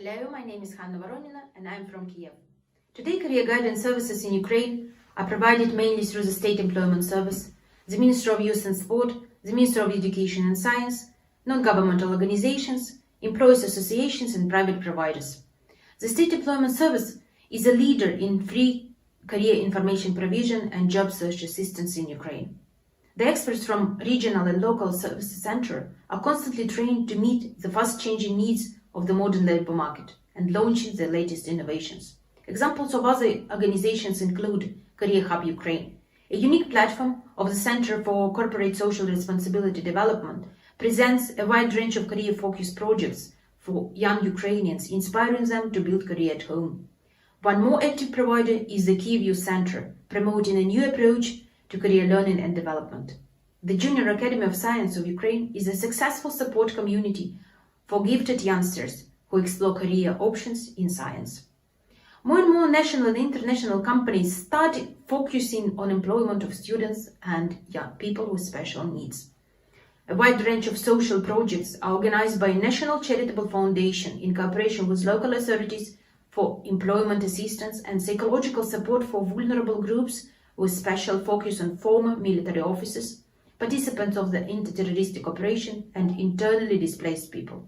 Hello, my name is Hanna Voronina and I'm from Kiev. Today, career guidance services in Ukraine are provided mainly through the State Employment Service, the Ministry of Youth and Sport, the Ministry of Education and Science, non-governmental organizations, employers' associations and private providers. The State Employment Service is a leader in free career information provision and job search assistance in Ukraine. The experts from regional and local services center are constantly trained to meet the fast-changing needs of the modern labor market and launching the latest innovations. Examples of other organizations include Career Hub Ukraine, a unique platform of the Center for Corporate Social Responsibility Development, presents a wide range of career-focused projects for young Ukrainians, inspiring them to build career at home. One more active provider is the Kyiv Youth Center, promoting a new approach to career learning and development. The Junior Academy of Science of Ukraine is a successful support community for gifted youngsters who explore career options in science. More and more national and international companies started focusing on employment of students and young people with special needs. A wide range of social projects are organized by a national charitable foundation in cooperation with local authorities for employment assistance and psychological support for vulnerable groups with special focus on former military officers, participants of the anti-terroristic operation, and internally displaced people.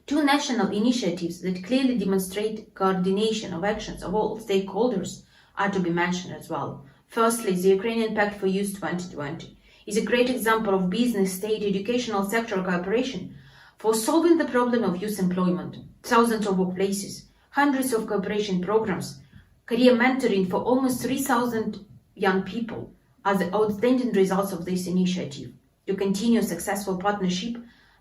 Two national initiatives that clearly demonstrate coordination of actions of all stakeholders are to be mentioned as well. Firstly, the Ukrainian Pact for Youth 2020 is a great example of business, state, educational sector cooperation for solving the problem of youth employment. Thousands of workplaces, hundreds of cooperation programs, career mentoring for almost 3,000 young people are the outstanding results of this initiative. To continue successful partnership,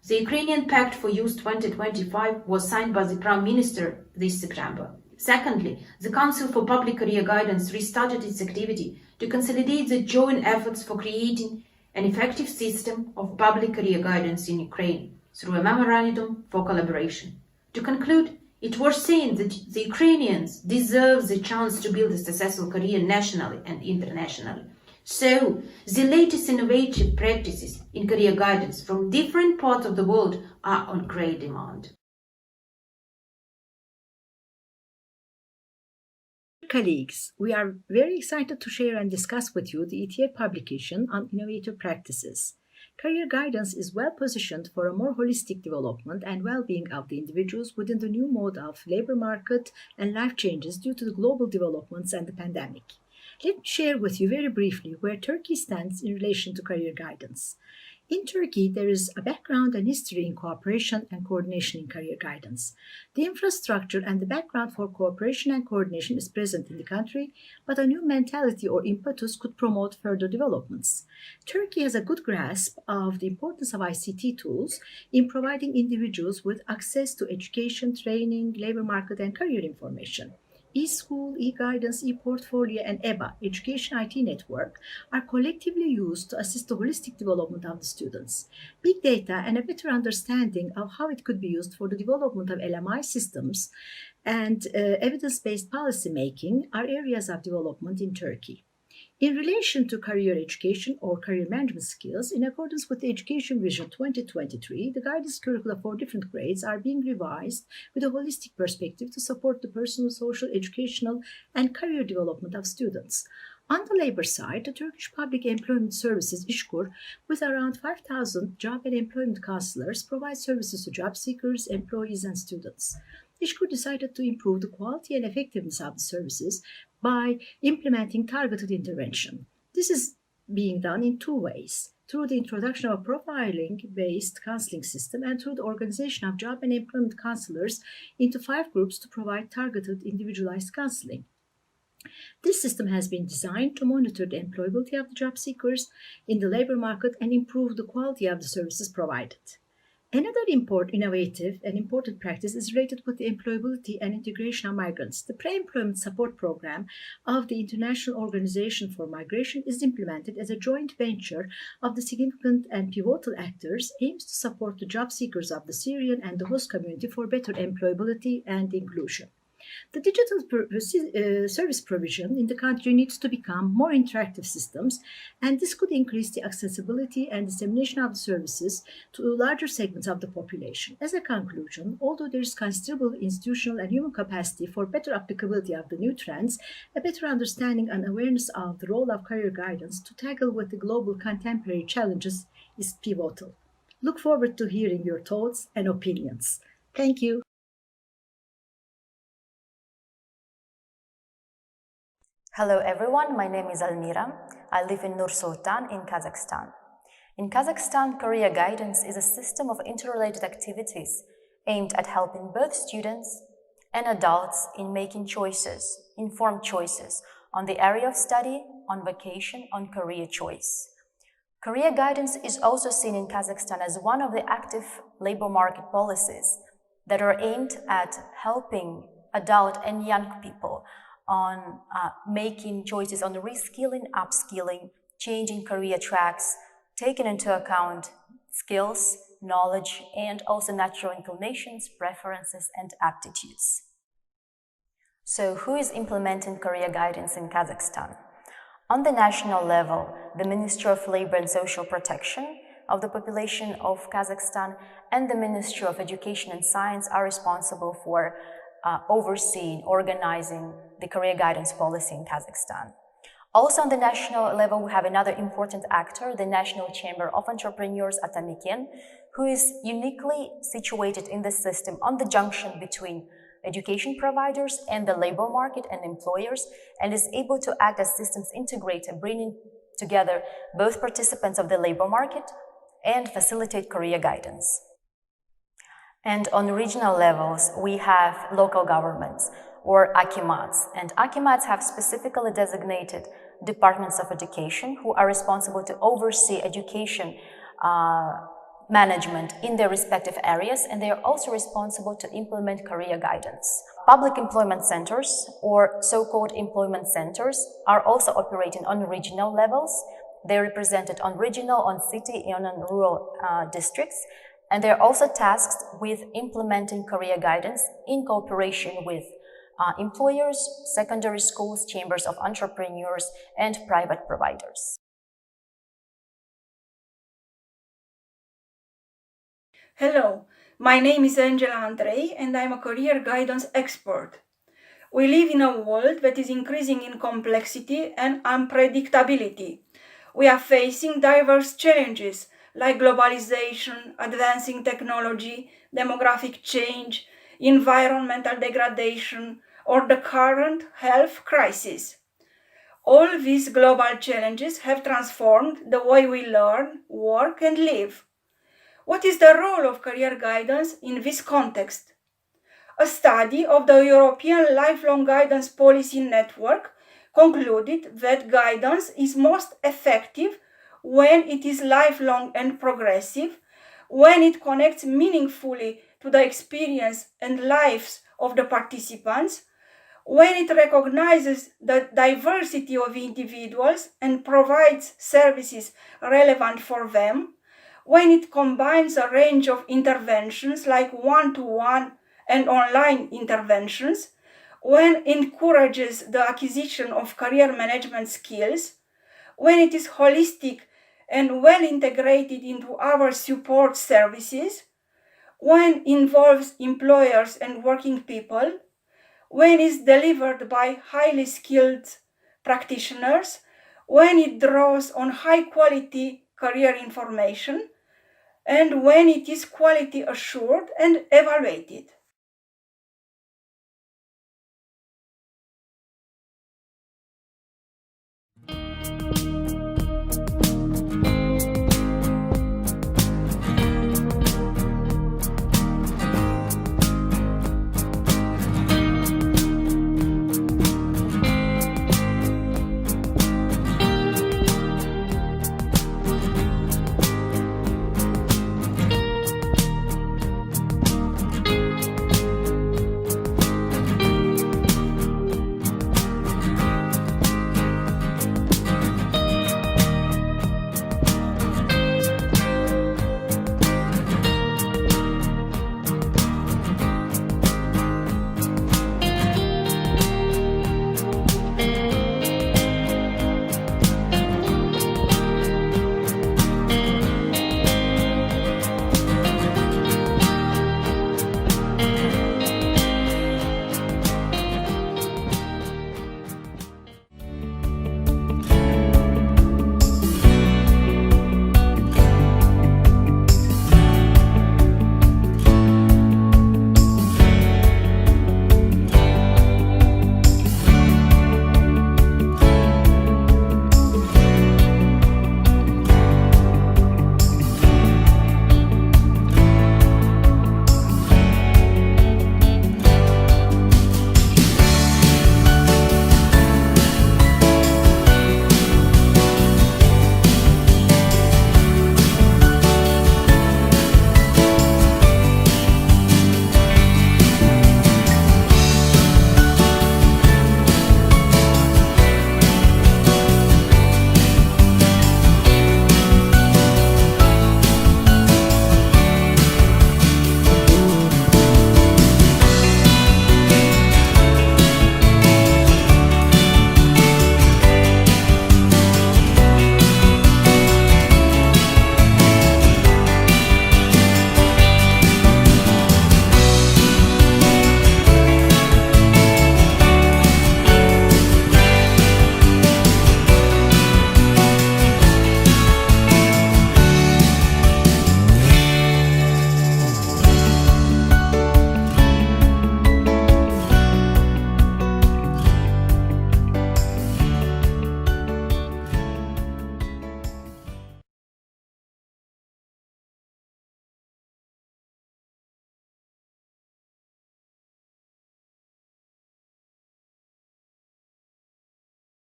the Ukrainian Pact for Youth 2025 was signed by the Prime Minister this September. Secondly, the Council for Public Career Guidance restarted its activity to consolidate the joint efforts for creating an effective system of public career guidance in Ukraine through a memorandum for collaboration. To conclude, it was saying that the Ukrainians deserve the chance to build a successful career nationally and internationally. So, the latest innovative practices in career guidance from different parts of the world are on great demand. Colleagues, we are very excited to share and discuss with you the ETF publication on innovative practices. Career guidance is well positioned for a more holistic development and well-being of the individuals within the new mode of labor market and life changes due to the global developments and the pandemic. Let me share with you very briefly where Turkey stands in relation to career guidance. In Turkey, there is a background and history in cooperation and coordination in career guidance. The infrastructure and the background for cooperation and coordination is present in the country, but a new mentality or impetus could promote further developments. Turkey has a good grasp of the importance of ICT tools in providing individuals with access to education, training, labor market, and career information. E-school, e-guidance, e-portfolio, and EBA, Education IT Network, are collectively used to assist the holistic development of the students. Big data and a better understanding of how it could be used for the development of LMI systems and evidence-based policy making are areas of development in Turkey. In relation to career education or career management skills, in accordance with the Education Vision 2023, the guidance curricula for different grades are being revised with a holistic perspective to support the personal, social, educational, and career development of students. On the labor side, the Turkish Public Employment Services İşkur, with around 5,000 job and employment counselors, provides services to job seekers, employees, and students. İşkur decided to improve the quality and effectiveness of the services by implementing targeted intervention. This is being done in two ways: through the introduction of a profiling-based counseling system and through the organization of job and employment counselors into 5 groups to provide targeted individualized counseling. This system has been designed to monitor the employability of the job seekers in the labor market and improve the quality of the services provided. Another innovative and important practice is related with the employability and integration of migrants. The pre-employment support program of the International Organization for Migration is implemented as a joint venture of the significant and pivotal actors, aims to support the job seekers of the Syrian and the host community for better employability and inclusion. The digital service provision in the country needs to become more interactive systems, and this could increase the accessibility and dissemination of the services to larger segments of the population. As a conclusion, although there is considerable institutional and human capacity for better applicability of the new trends, a better understanding and awareness of the role of career guidance to tackle with the global contemporary challenges is pivotal. Look forward to hearing your thoughts and opinions. Thank you. Hello everyone, my name is Almira. I live in Nur Sultan in Kazakhstan. In Kazakhstan, career guidance is a system of interrelated activities aimed at helping both students and adults in making choices, informed choices, on the area of study, on vocation, on career choice. Career guidance is also seen in Kazakhstan as one of the active labor market policies that are aimed at helping adult and young people on making choices on reskilling, upskilling, changing career tracks, taking into account skills, knowledge, and also natural inclinations, preferences, and aptitudes. So who is implementing career guidance in Kazakhstan? On the national level, the Ministry of Labor and Social Protection of the population of Kazakhstan and the Ministry of Education and Science are responsible for overseeing, organizing the career guidance policy in Kazakhstan. Also on the national level, we have another important actor, the National Chamber of Entrepreneurs Atamiken, who is uniquely situated in the system on the junction between education providers and the labor market and employers, and is able to act as systems integrator, bringing together both participants of the labor market and facilitate career guidance. And on regional levels, we have local governments, or akimats. And akimats have specifically designated departments of education who are responsible to oversee education management in their respective areas, and they are also responsible to implement career guidance. Public employment centers, or so-called employment centers, are also operating on regional levels. They're represented on regional, on city, and on rural districts. And they're also tasked with implementing career guidance in cooperation with employers, secondary schools, chambers of entrepreneurs, and private providers. Hello, my name is Angela Andrei and I'm a career guidance expert. We live in a world that is increasing in complexity and unpredictability. We are facing diverse challenges like globalization, advancing technology, demographic change, environmental degradation, or the current health crisis. All these global challenges have transformed the way we learn, work, and live. What is the role of career guidance in this context? A study of the European Lifelong Guidance Policy Network concluded that guidance is most effective when it is lifelong and progressive, when it connects meaningfully to the experience and lives of the participants, when it recognizes the diversity of individuals and provides services relevant for them, when it combines a range of interventions like one-to-one and online interventions, when it encourages the acquisition of career management skills, when it is holistic and well integrated into our support services, when it involves employers and working people, when it is delivered by highly skilled practitioners, when it draws on high quality career information, and when it is quality assured and evaluated.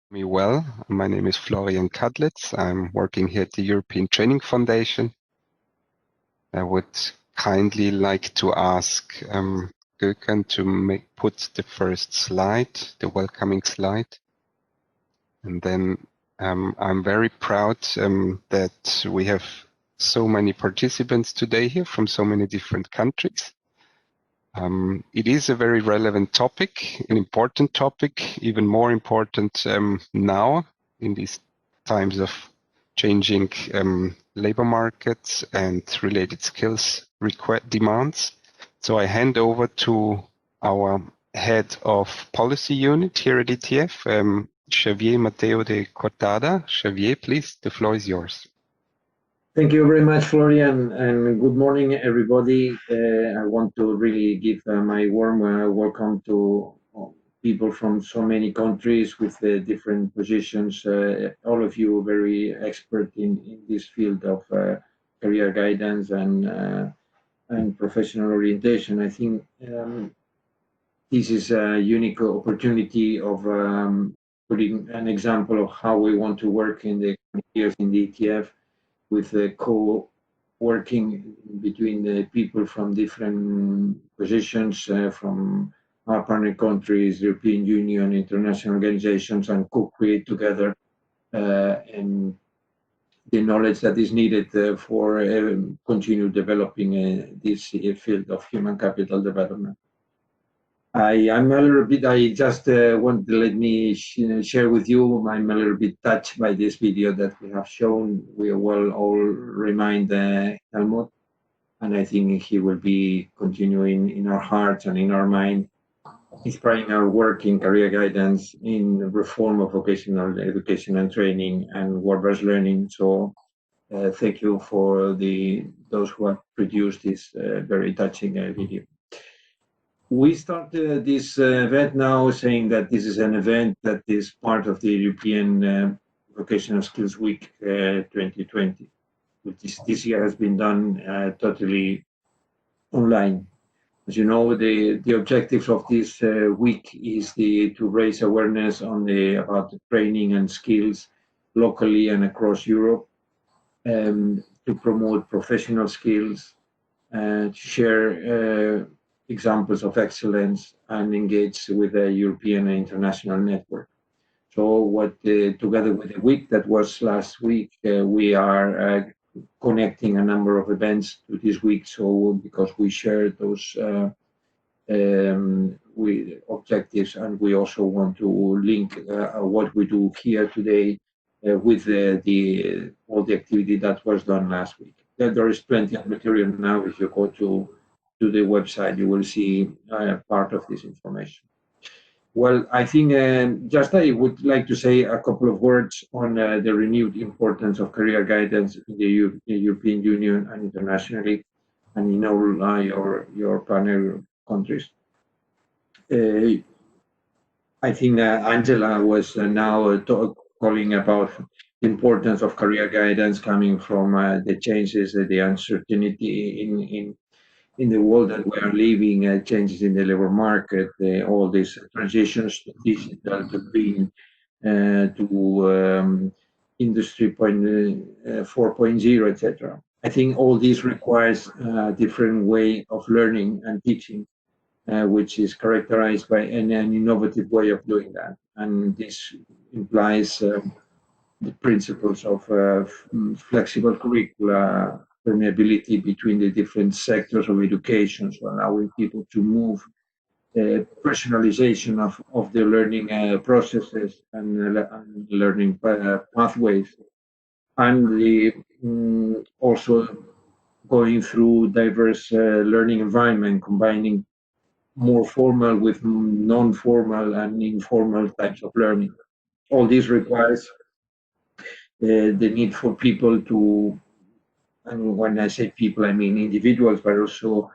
Me well. My name is Florian Kadlitz. I'm working here at the European Training Foundation. I would kindly like to ask Gökhan to put the first slide, the welcoming slide. And then I'm very proud that we have so many participants today here from so many different countries. It is a very relevant topic, an important topic, even more important now in these times of changing labor markets and related skills demands. So I hand over to our head of policy unit here at ETF, Xavier Mateo de Cortada. Xavier, please, the floor is yours. Thank you very much, Florian, and good morning, everybody. I want to really give my warm welcome to people from so many countries with different positions. All of you very expert in this field of career guidance and professional orientation. I think this is a unique opportunity of putting an example of how we want to work in the years in the ETF with co-working between the people from different positions from our partner countries, European Union, international organizations, and co-create together and the knowledge that is needed for continue developing this field of human capital development. I'm a little bit, I just want to let me share with you, I'm a little bit touched by this video that we have shown. We will all remind Helmut, and I think he will be continuing in our hearts and in our mind, inspiring our work in career guidance, in reform of vocational education and training and work-based learning. So thank you for those who have produced this very touching video. We started this event now saying that this is an event that is part of the European Vocational Skills Week 2020, which this year has been done totally online. As you know, the objectives of this week is to raise awareness on about the training and skills locally and across Europe, to promote professional skills, to share examples of excellence and engage with a European and international network. So what together with the week that was last week, we are connecting a number of events to this week. So because we share those objectives, and we also want to link what we do here today with all the activity that was done last week. There is plenty of material now. If you go to the website, you will see part of this information. Well, I think just I would like to say a couple of words on the renewed importance of career guidance in the European Union and internationally, and in all your partner countries. I think Angela was now calling about the importance of career guidance coming from the changes, the uncertainty in the world that we are living, changes in the labor market, all these transitions to digital, to green, to industry 4.0, etc. I think all this requires a different way of learning and teaching, which is characterized by an innovative way of doing that. And this implies the principles of flexible curricula, permeability between the different sectors of education, so allowing people to move, personalization of the learning processes and learning pathways, and also going through diverse learning environment, combining more formal with non-formal and informal types of learning. All this requires the need for people to, and when I say people, I mean individuals, but also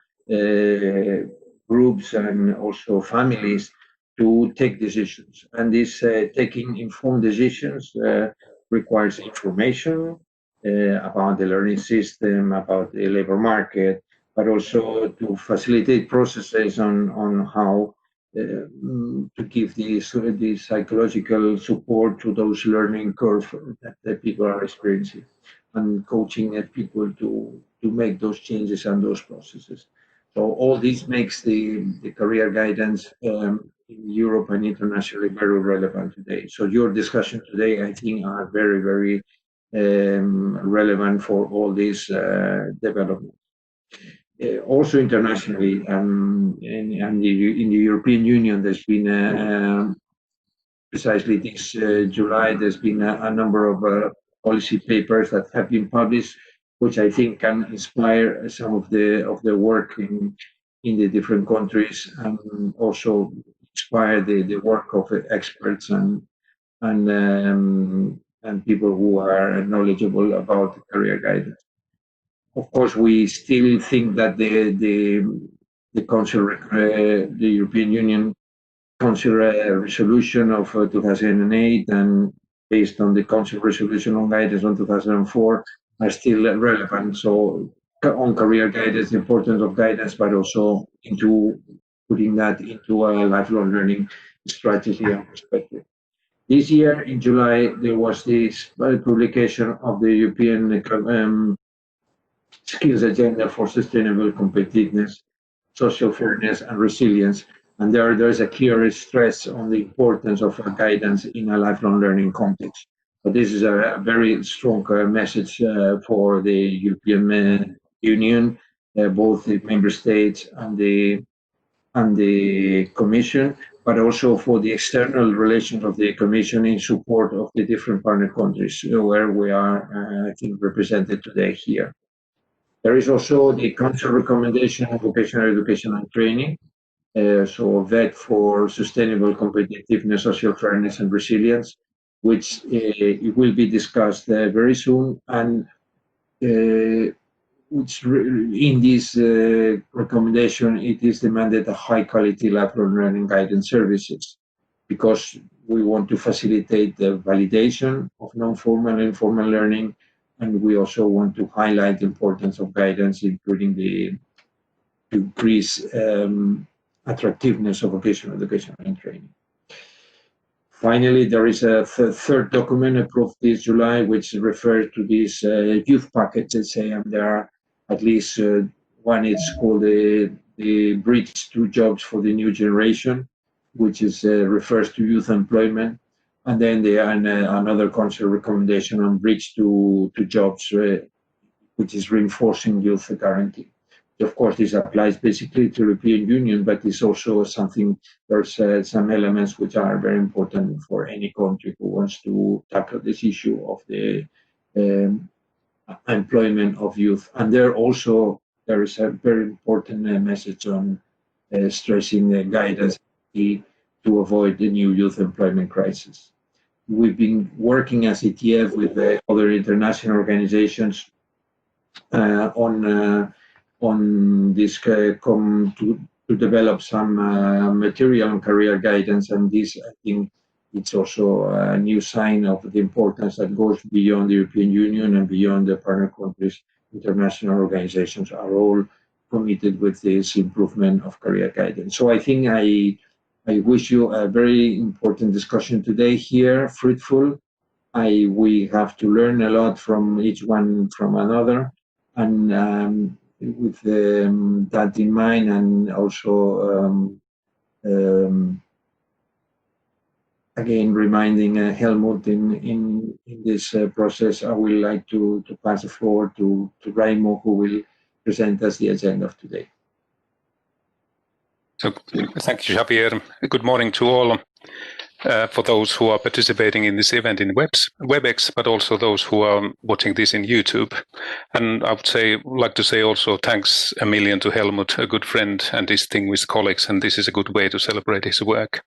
groups and also families, to take decisions. And this taking informed decisions requires information about the learning system, about the labor market, but also to facilitate processes on how to give the psychological support to those learning curve that people are experiencing, and coaching people to make those changes and those processes. So all this makes the career guidance in Europe and internationally very relevant today. So your discussion today, I think, are very, very relevant for all these developments. Also internationally, and in the European Union, there's been precisely this July, there's been a number of policy papers that have been published, which I think can inspire some of the work in the different countries, and also inspire the work of experts and people who are knowledgeable about career guidance. Of course, we still think that the Council, the European Union Council resolution of 2008 and based on the Council resolution on guidance on 2004 are still relevant. So on career guidance, the importance of guidance, but also into putting that into a lifelong learning strategy and perspective. This year in July, there was this publication of the European Skills Agenda for Sustainable Competitiveness, Social Fairness and Resilience. And there's a clear stress on the importance of guidance in a lifelong learning context. So this is a very strong message for the European Union, both the member states and the Commission, but also for the external relations of the Commission in support of the different partner countries where we are, I think, represented today here. There is also the Council recommendation on vocational education and training, so VET for sustainable competitiveness, social fairness and resilience, which it will be discussed very soon, and which in this recommendation, it is demanded a high quality lifelong learning guidance services, because we want to facilitate the validation of non-formal and formal learning, and we also want to highlight the importance of guidance, including the increase attractiveness of vocational education and training. Finally, there is a third document approved this July, which refers to this youth package, let's say, and there are at least one. It's called the Bridge to Jobs for the New Generation, which is refers to youth employment. And then there are another Council recommendation on Bridge to Jobs, which is reinforcing youth guarantee. Of course, this applies basically to the European Union, but it's also something, there's some elements which are very important for any country who wants to tackle this issue of the employment of youth. And there is a very important message on stressing the guidance to avoid the new youth employment crisis. We've been working as ETF with other international organizations on this to develop some material on career guidance, and this, I think, it's also a new sign of the importance that goes beyond the European Union and beyond the partner countries. International organizations are all committed with this improvement of career guidance. So I think I wish you a very important discussion today here, fruitful. We have to learn a lot from each one from another, and with that in mind, and also again reminding Helmut in this process, I would like to pass the floor to Raimo, who will present us the agenda of today. So, thank you, Javier. Good morning to all. For those who are participating in this event in WebEx, but also those who are watching this in YouTube. And I would like to say also thanks a million to Helmut, a good friend and distinguished colleagues, and this is a good way to celebrate his work.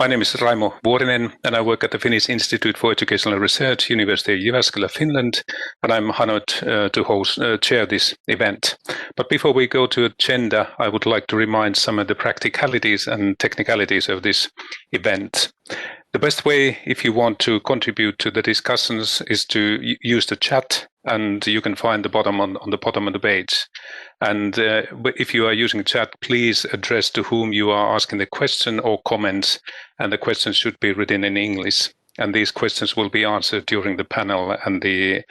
My name is Raimo Vuorinen, and I work at the Finnish Institute for Educational Research, University of Jyväskylä, Finland, and I'm honored to chair this event. But before we go to agenda, I would like to remind some of the practicalities and technicalities of this event. The best way, if you want to contribute to the discussions, is to use the chat and you can find the bottom on the bottom of the page. And if you are using chat, please address to whom you are asking the question or comments, and the questions should be written in English. And these questions will be answered during the panel and the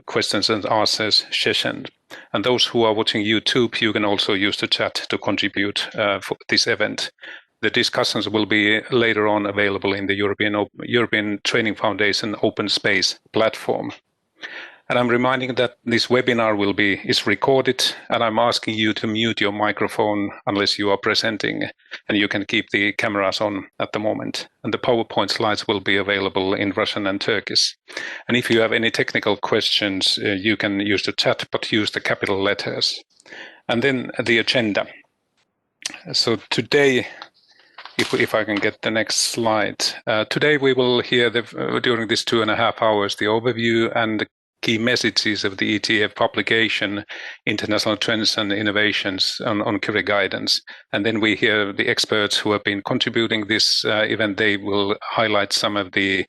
questions and answers session. And those who are watching YouTube, you can also use the chat to contribute for this event. The discussions will be later on available in the European Training Foundation Open Space platform. And I'm reminding that this webinar is recorded, and I'm asking you to mute your microphone unless you are presenting, and you can keep the cameras on at the moment. And the PowerPoint slides will be available in Russian and Turkish. And if you have any technical questions, you can use the chat, but use the capital letters. And then the agenda. So today, if I can get the next slide. Today we will hear during this 2.5 hours the overview and the key messages of the ETF publication, International Trends and Innovations on Career Guidance. And then we hear the experts who have been contributing this event. They will highlight some of the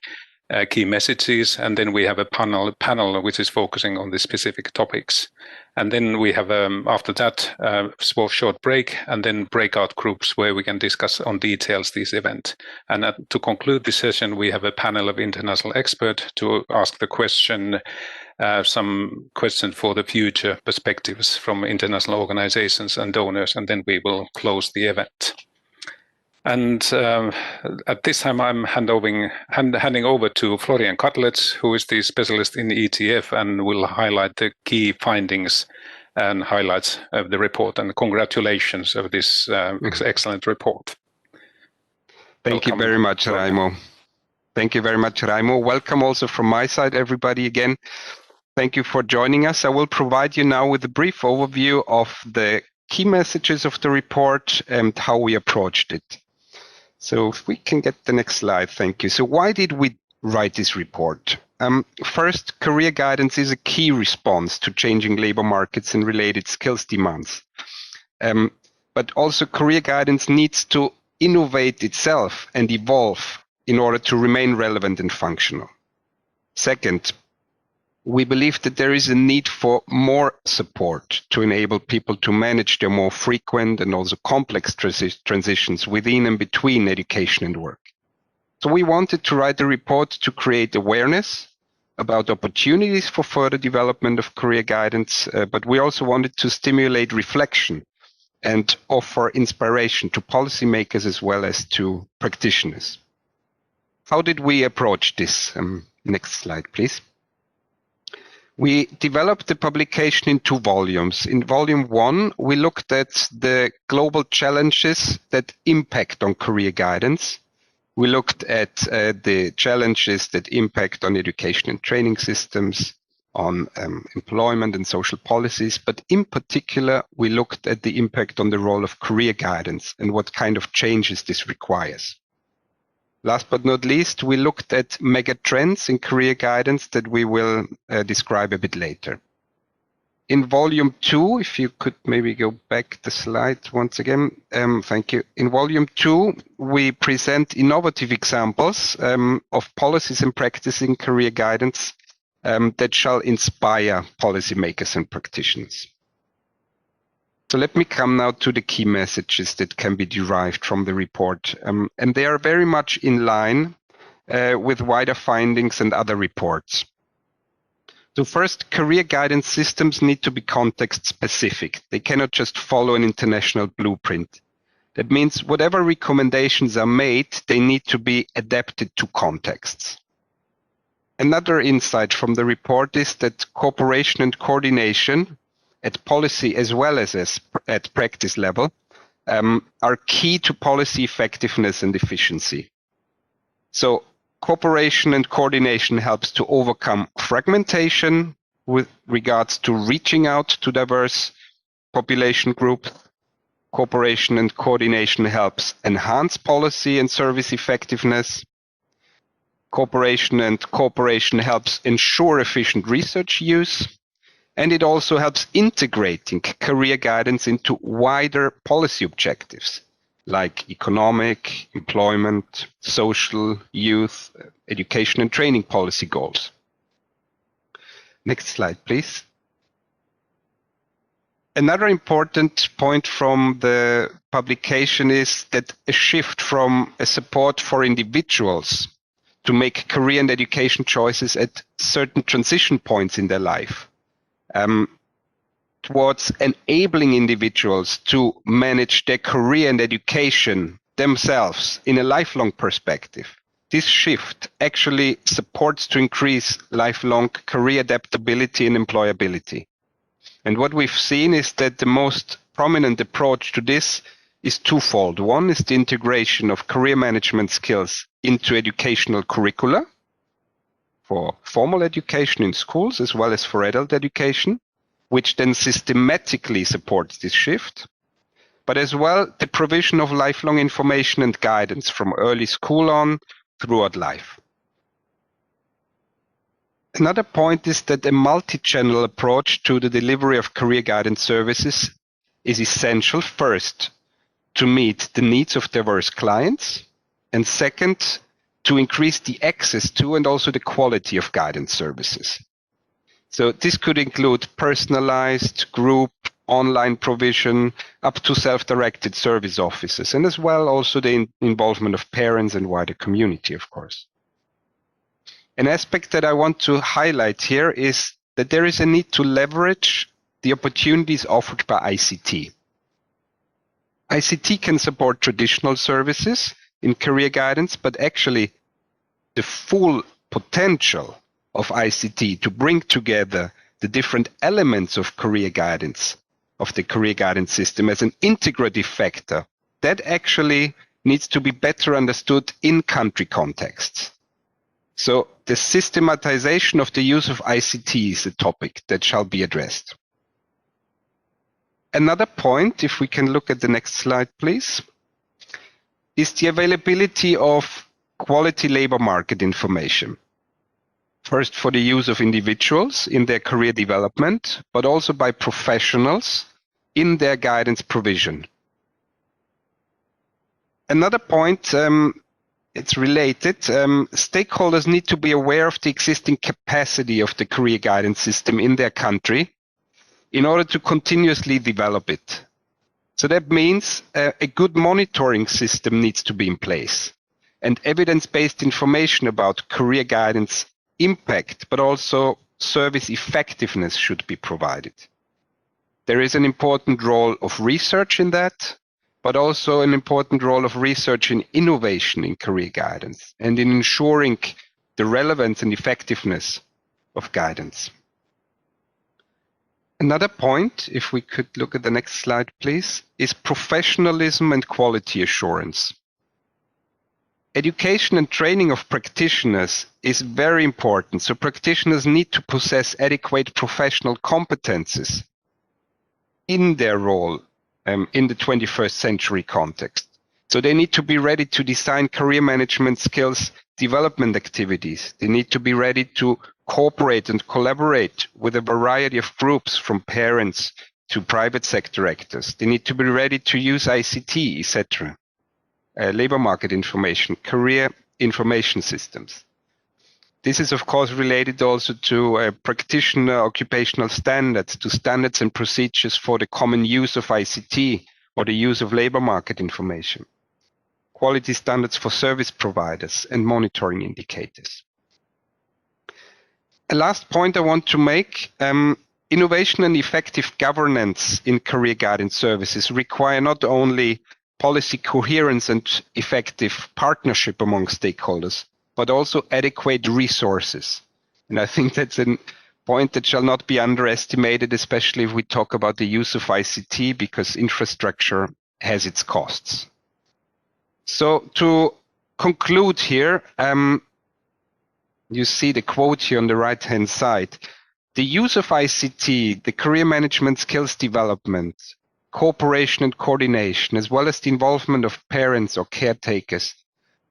key messages, and then we have a panel which is focusing on the specific topics. And then we have, after that, a short break, and then breakout groups where we can discuss on details this event. And to conclude the session, we have a panel of international experts to ask the question, some questions for the future perspectives from international organizations and donors, and then we will close the event. And at this time, I'm handing over to Florian Kadlec, who is the specialist in ETF and will highlight the key findings and highlights of the report. And congratulations of this excellent report. Thank you very much, Raimo. Thank you very much, Raimo. Welcome also from my side, everybody, again. Thank you for joining us. I will provide you now with a brief overview of the key messages of the report and how we approached it. So if we can get the next slide, thank you. So why did we write this report? First, career guidance is a key response to changing labor markets and related skills demands. But also career guidance needs to innovate itself and evolve in order to remain relevant and functional. Second, we believe that there is a need for more support to enable people to manage their more frequent and also complex transitions within and between education and work. So we wanted to write a report to create awareness about opportunities for further development of career guidance, but we also wanted to stimulate reflection and offer inspiration to policymakers as well as to practitioners. How did we approach this? Next slide, please. We developed the publication in 2 volumes. In volume 1, we looked at the global challenges that impact on career guidance. We looked at the challenges that impact on education and training systems, on employment and social policies, but in particular, we looked at the impact on the role of career guidance and what kind of changes this requires. Last but not least, we looked at mega trends in career guidance that we will describe a bit later. In volume 2, if you could maybe go back the slide once again, thank you. In volume 2, we present innovative examples of policies and practices in career guidance that shall inspire policymakers and practitioners. So let me come now to the key messages that can be derived from the report. And they are very much in line with wider findings and other reports. So first, career guidance systems need to be context specific. They cannot just follow an international blueprint. That means whatever recommendations are made, they need to be adapted to contexts. Another insight from the report is that cooperation and coordination at policy as well as at practice level are key to policy effectiveness and efficiency. So cooperation and coordination helps to overcome fragmentation with regards to reaching out to diverse population groups. Cooperation and coordination helps enhance policy and service effectiveness. Cooperation and cooperation helps ensure efficient research use. And it also helps integrating career guidance into wider policy objectives like economic, employment, social, youth, education and training policy goals. Next slide, please. Another important point from the publication is that a shift from a support for individuals to make career and education choices at certain transition points in their life, towards enabling individuals to manage their career and education themselves in a lifelong perspective. This shift actually supports to increase lifelong career adaptability and employability. And what we've seen is that the most prominent approach to this is twofold. One is the integration of career management skills into educational curricula for formal education in schools as well as for adult education, which then systematically supports this shift, but as well the provision of lifelong information and guidance from early school on throughout life. Another point is that a multi-channel approach to the delivery of career guidance services is essential, first, to meet the needs of diverse clients, and second, to increase the access to and also the quality of guidance services. So this could include personalized group, online provision, up to self-directed service offices, and as well also the involvement of parents and wider community, of course. An aspect that I want to highlight here is that there is a need to leverage the opportunities offered by ICT. ICT can support traditional services in career guidance, but actually the full potential of ICT to bring together the different elements of career guidance, of the career guidance system as an integrative factor, that actually needs to be better understood in country contexts. So the systematization of the use of ICT is a topic that shall be addressed. Another point, if we can look at the next slide, please, is the availability of quality labor market information. First, for the use of individuals in their career development, but also by professionals in their guidance provision. Another point, it's related, stakeholders need to be aware of the existing capacity of the career guidance system in their country in order to continuously develop it. So that means a good monitoring system needs to be in place, and evidence-based information about career guidance impact, but also service effectiveness should be provided. There is an important role of research in that, but also an important role of research in innovation in career guidance and in ensuring the relevance and effectiveness of guidance. Another point, if we could look at the next slide, please, is professionalism and quality assurance. Education and training of practitioners is very important. So practitioners need to possess adequate professional competences in their role in the 21st century context. So they need to be ready to design career management skills, development activities. They need to be ready to cooperate and collaborate with a variety of groups from parents to private sector actors. They need to be ready to use ICT, etc. Labor market information, career information systems. This is, of course, related also to practitioner occupational standards, to standards and procedures for the common use of ICT or the use of labor market information, quality standards for service providers, and monitoring indicators. A last point I want to make, innovation and effective governance in career guidance services require not only policy coherence and effective partnership among stakeholders, but also adequate resources. And I think that's a point that shall not be underestimated, especially if we talk about the use of ICT, because infrastructure has its costs. So to conclude here, you see the quote here on the right-hand side. The use of ICT, the career management skills development, cooperation and coordination, as well as the involvement of parents or caretakers,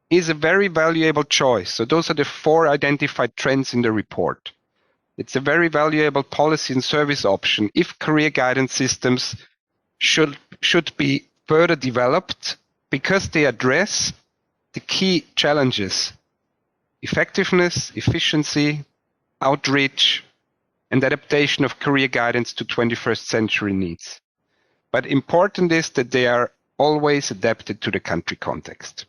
is a very valuable choice. So those are the 4 identified trends in the report. It's a very valuable policy and service option if career guidance systems should be further developed, because they address the key challenges: effectiveness, efficiency, outreach, and adaptation of career guidance to 21st century needs. But important is that they are always adapted to the country context.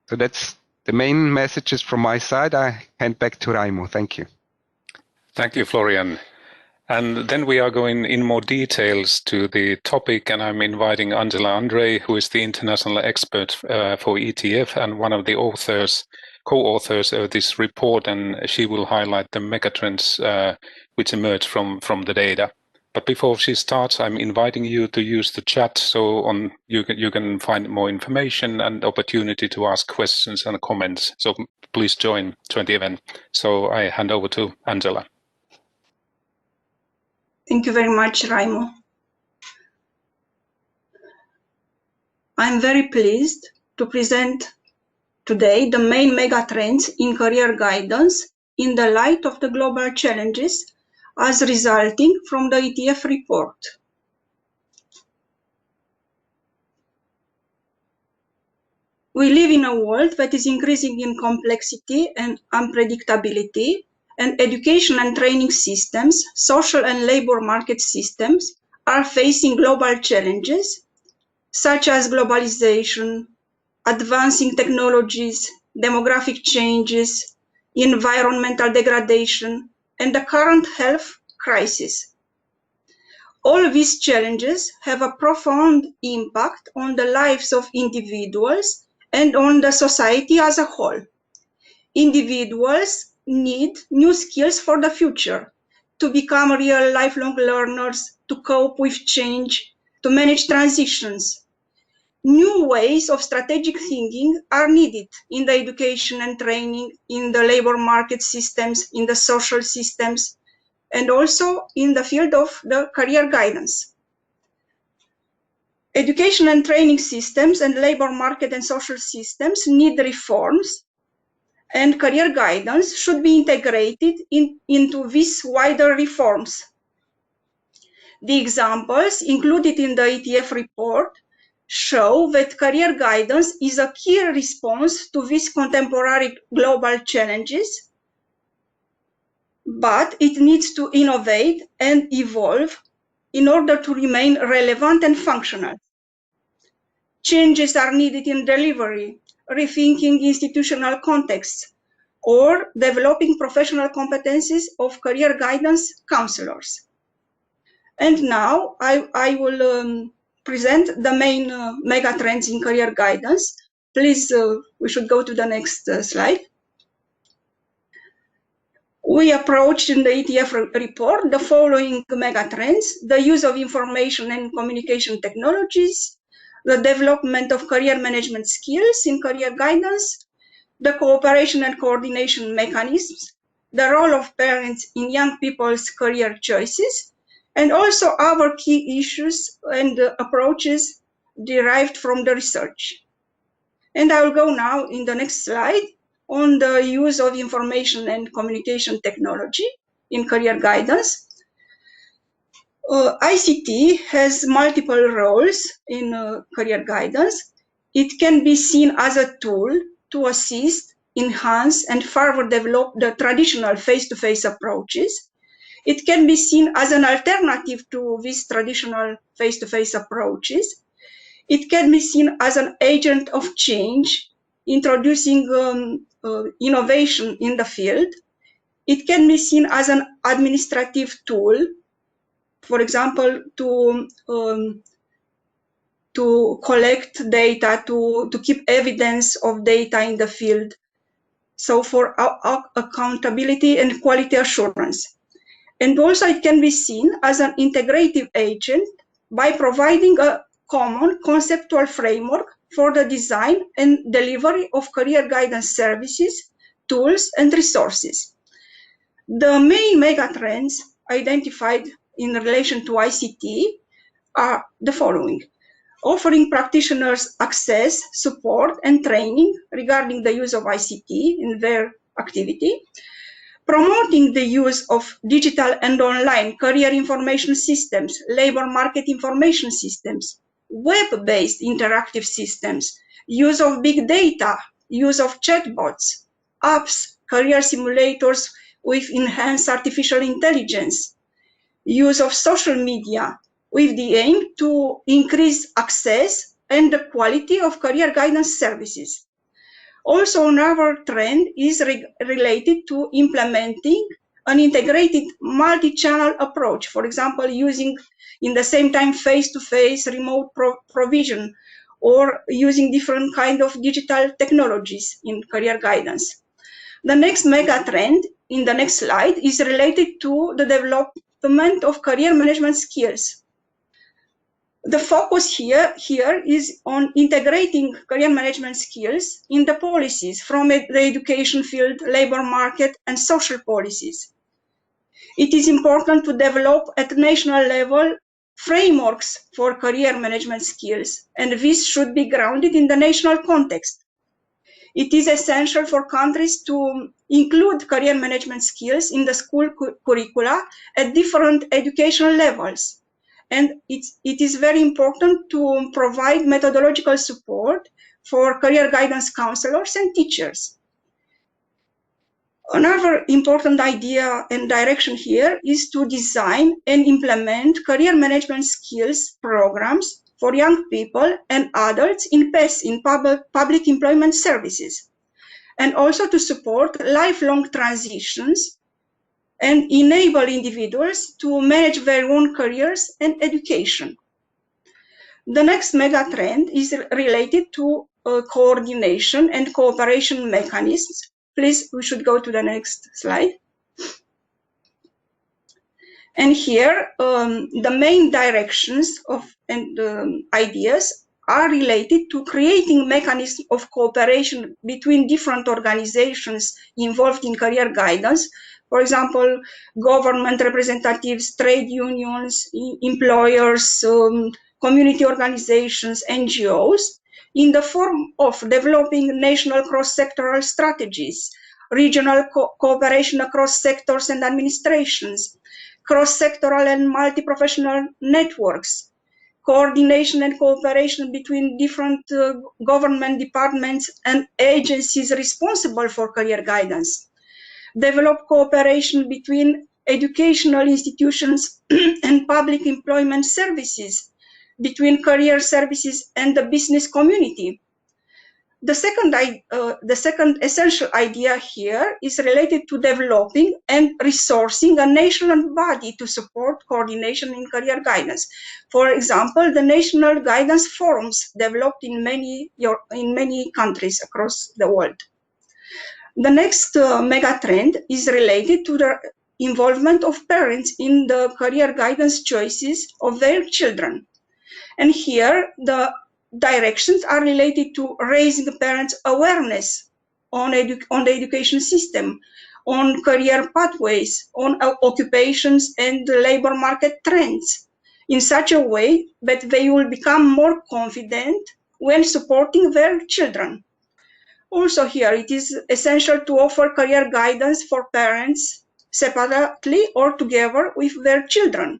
So that's the main messages from my side. I hand back to Raimo. Thank you. Thank you, Florian. And then we are going in more details to the topic, and I'm inviting Angela Andre, who is the international expert for ETF and one of the co-authors of this report, and she will highlight the megatrends which emerge from the data. But before she starts, I'm inviting you to use the chat, so you can find more information and opportunity to ask questions and comments. So please join the event. So I hand over to Angela. Thank you very much, Raimo. I'm very pleased to present today the main megatrends in career guidance in the light of the global challenges as resulting from the ETF report. We live in a world that is increasing in complexity and unpredictability, and education and training systems, social and labor market systems are facing global challenges such as globalization, advancing technologies, demographic changes, environmental degradation, and the current health crisis. All these challenges have a profound impact on the lives of individuals and on the society as a whole. Individuals need new skills for the future, to become real lifelong learners, to cope with change, to manage transitions. New ways of strategic thinking are needed in the education and training, in the labor market systems, in the social systems, and also in the field of the career guidance. Education and training systems and labor market and social systems need reforms, and career guidance should be integrated into these wider reforms. The examples included in the ETF report show that career guidance is a key response to these contemporary global challenges, but it needs to innovate and evolve in order to remain relevant and functional. Changes are needed in delivery, rethinking institutional contexts, or developing professional competencies of career guidance counselors. And now I will present the main megatrends in career guidance. Please, we should go to the next slide. We approached in the ETF report the following megatrends: the use of information and communication technologies, the development of career management skills in career guidance, the cooperation and coordination mechanisms, the role of parents in young people's career choices, and also other key issues and approaches derived from the research. And I will go now in the next slide on the use of information and communication technology in career guidance. ICT has multiple roles in career guidance. It can be seen as a tool to assist, enhance, and further develop the traditional face-to-face approaches. It can be seen as an alternative to these traditional face-to-face approaches. It can be seen as an agent of change, introducing innovation in the field. It can be seen as an administrative tool, for example, to collect data, to keep evidence of data in the field. So for accountability and quality assurance. And also it can be seen as an integrative agent by providing a common conceptual framework for the design and delivery of career guidance services, tools, and resources. The main megatrends identified in relation to ICT are the following: offering practitioners access, support, and training regarding the use of ICT in their activity, promoting the use of digital and online career information systems, labor market information systems, web-based interactive systems, use of big data, use of chatbots, apps, career simulators with enhanced artificial intelligence, use of social media with the aim to increase access and the quality of career guidance services. Also, another trend is related to implementing an integrated multi-channel approach, for example, using in the same time face-to-face remote provision, or using different kind of digital technologies in career guidance. The next mega trend in the next slide is related to the development of career management skills. The focus here is on integrating career management skills in the policies from the education field, labor market, and social policies. It is important to develop at national level frameworks for career management skills, and this should be grounded in the national context. It is essential for countries to include career management skills in the school curricula at different educational levels. And it is very important to provide methodological support for career guidance counselors and teachers. Another important idea and direction here is to design and implement career management skills programs for young people and adults in PES, in public employment services, and also to support lifelong transitions and enable individuals to manage their own careers and education. The next mega trend is related to coordination and cooperation mechanisms. Please, we should go to the next slide. And here, the main directions and ideas are related to creating mechanisms of cooperation between different organizations involved in career guidance. For example, government representatives, trade unions, employers, community organizations, NGOs, in the form of developing national cross-sectoral strategies, regional cooperation across sectors and administrations, cross-sectoral and multi-professional networks, coordination and cooperation between different government departments and agencies responsible for career guidance, develop cooperation between educational institutions and public employment services, between career services and the business community. The second essential idea here is related to developing and resourcing a national body to support coordination in career guidance. For example, the national guidance forums developed in many countries across the world. The next mega trend is related to the involvement of parents in the career guidance choices of their children. And here, the directions are related to raising parents' awareness on the education system, on career pathways, on occupations and labor market trends, in such a way that they will become more confident when supporting their children. Also here, it is essential to offer career guidance for parents separately or together with their children,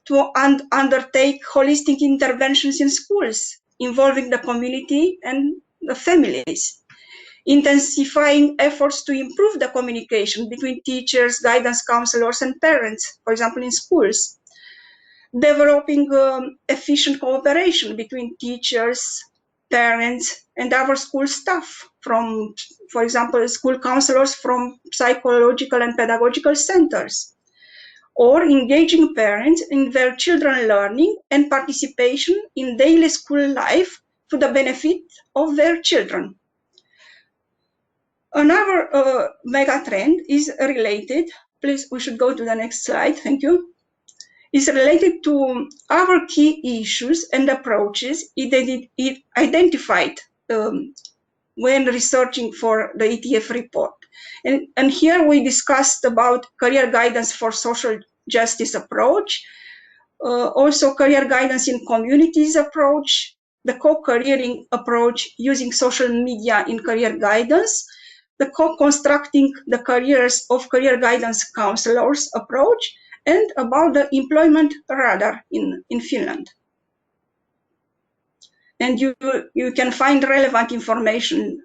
to undertake holistic interventions in schools involving the community and the families, intensifying efforts to improve the communication between teachers, guidance counselors, and parents, for example, in schools, developing efficient cooperation between teachers, parents, and our school staff from, for example, school counselors from psychological and pedagogical centers, or engaging parents in their children's learning and participation in daily school life to the benefit of their children. Another mega trend is related, please, we should go to the next slide, thank you, is related to our key issues and approaches identified when researching for the ETF report. And here we discussed about career guidance for social justice approach, also career guidance in communities approach, the co-careering approach using social media in career guidance, the co-constructing the careers of career guidance counselors approach, and about the employment radar in Finland. And you can find relevant information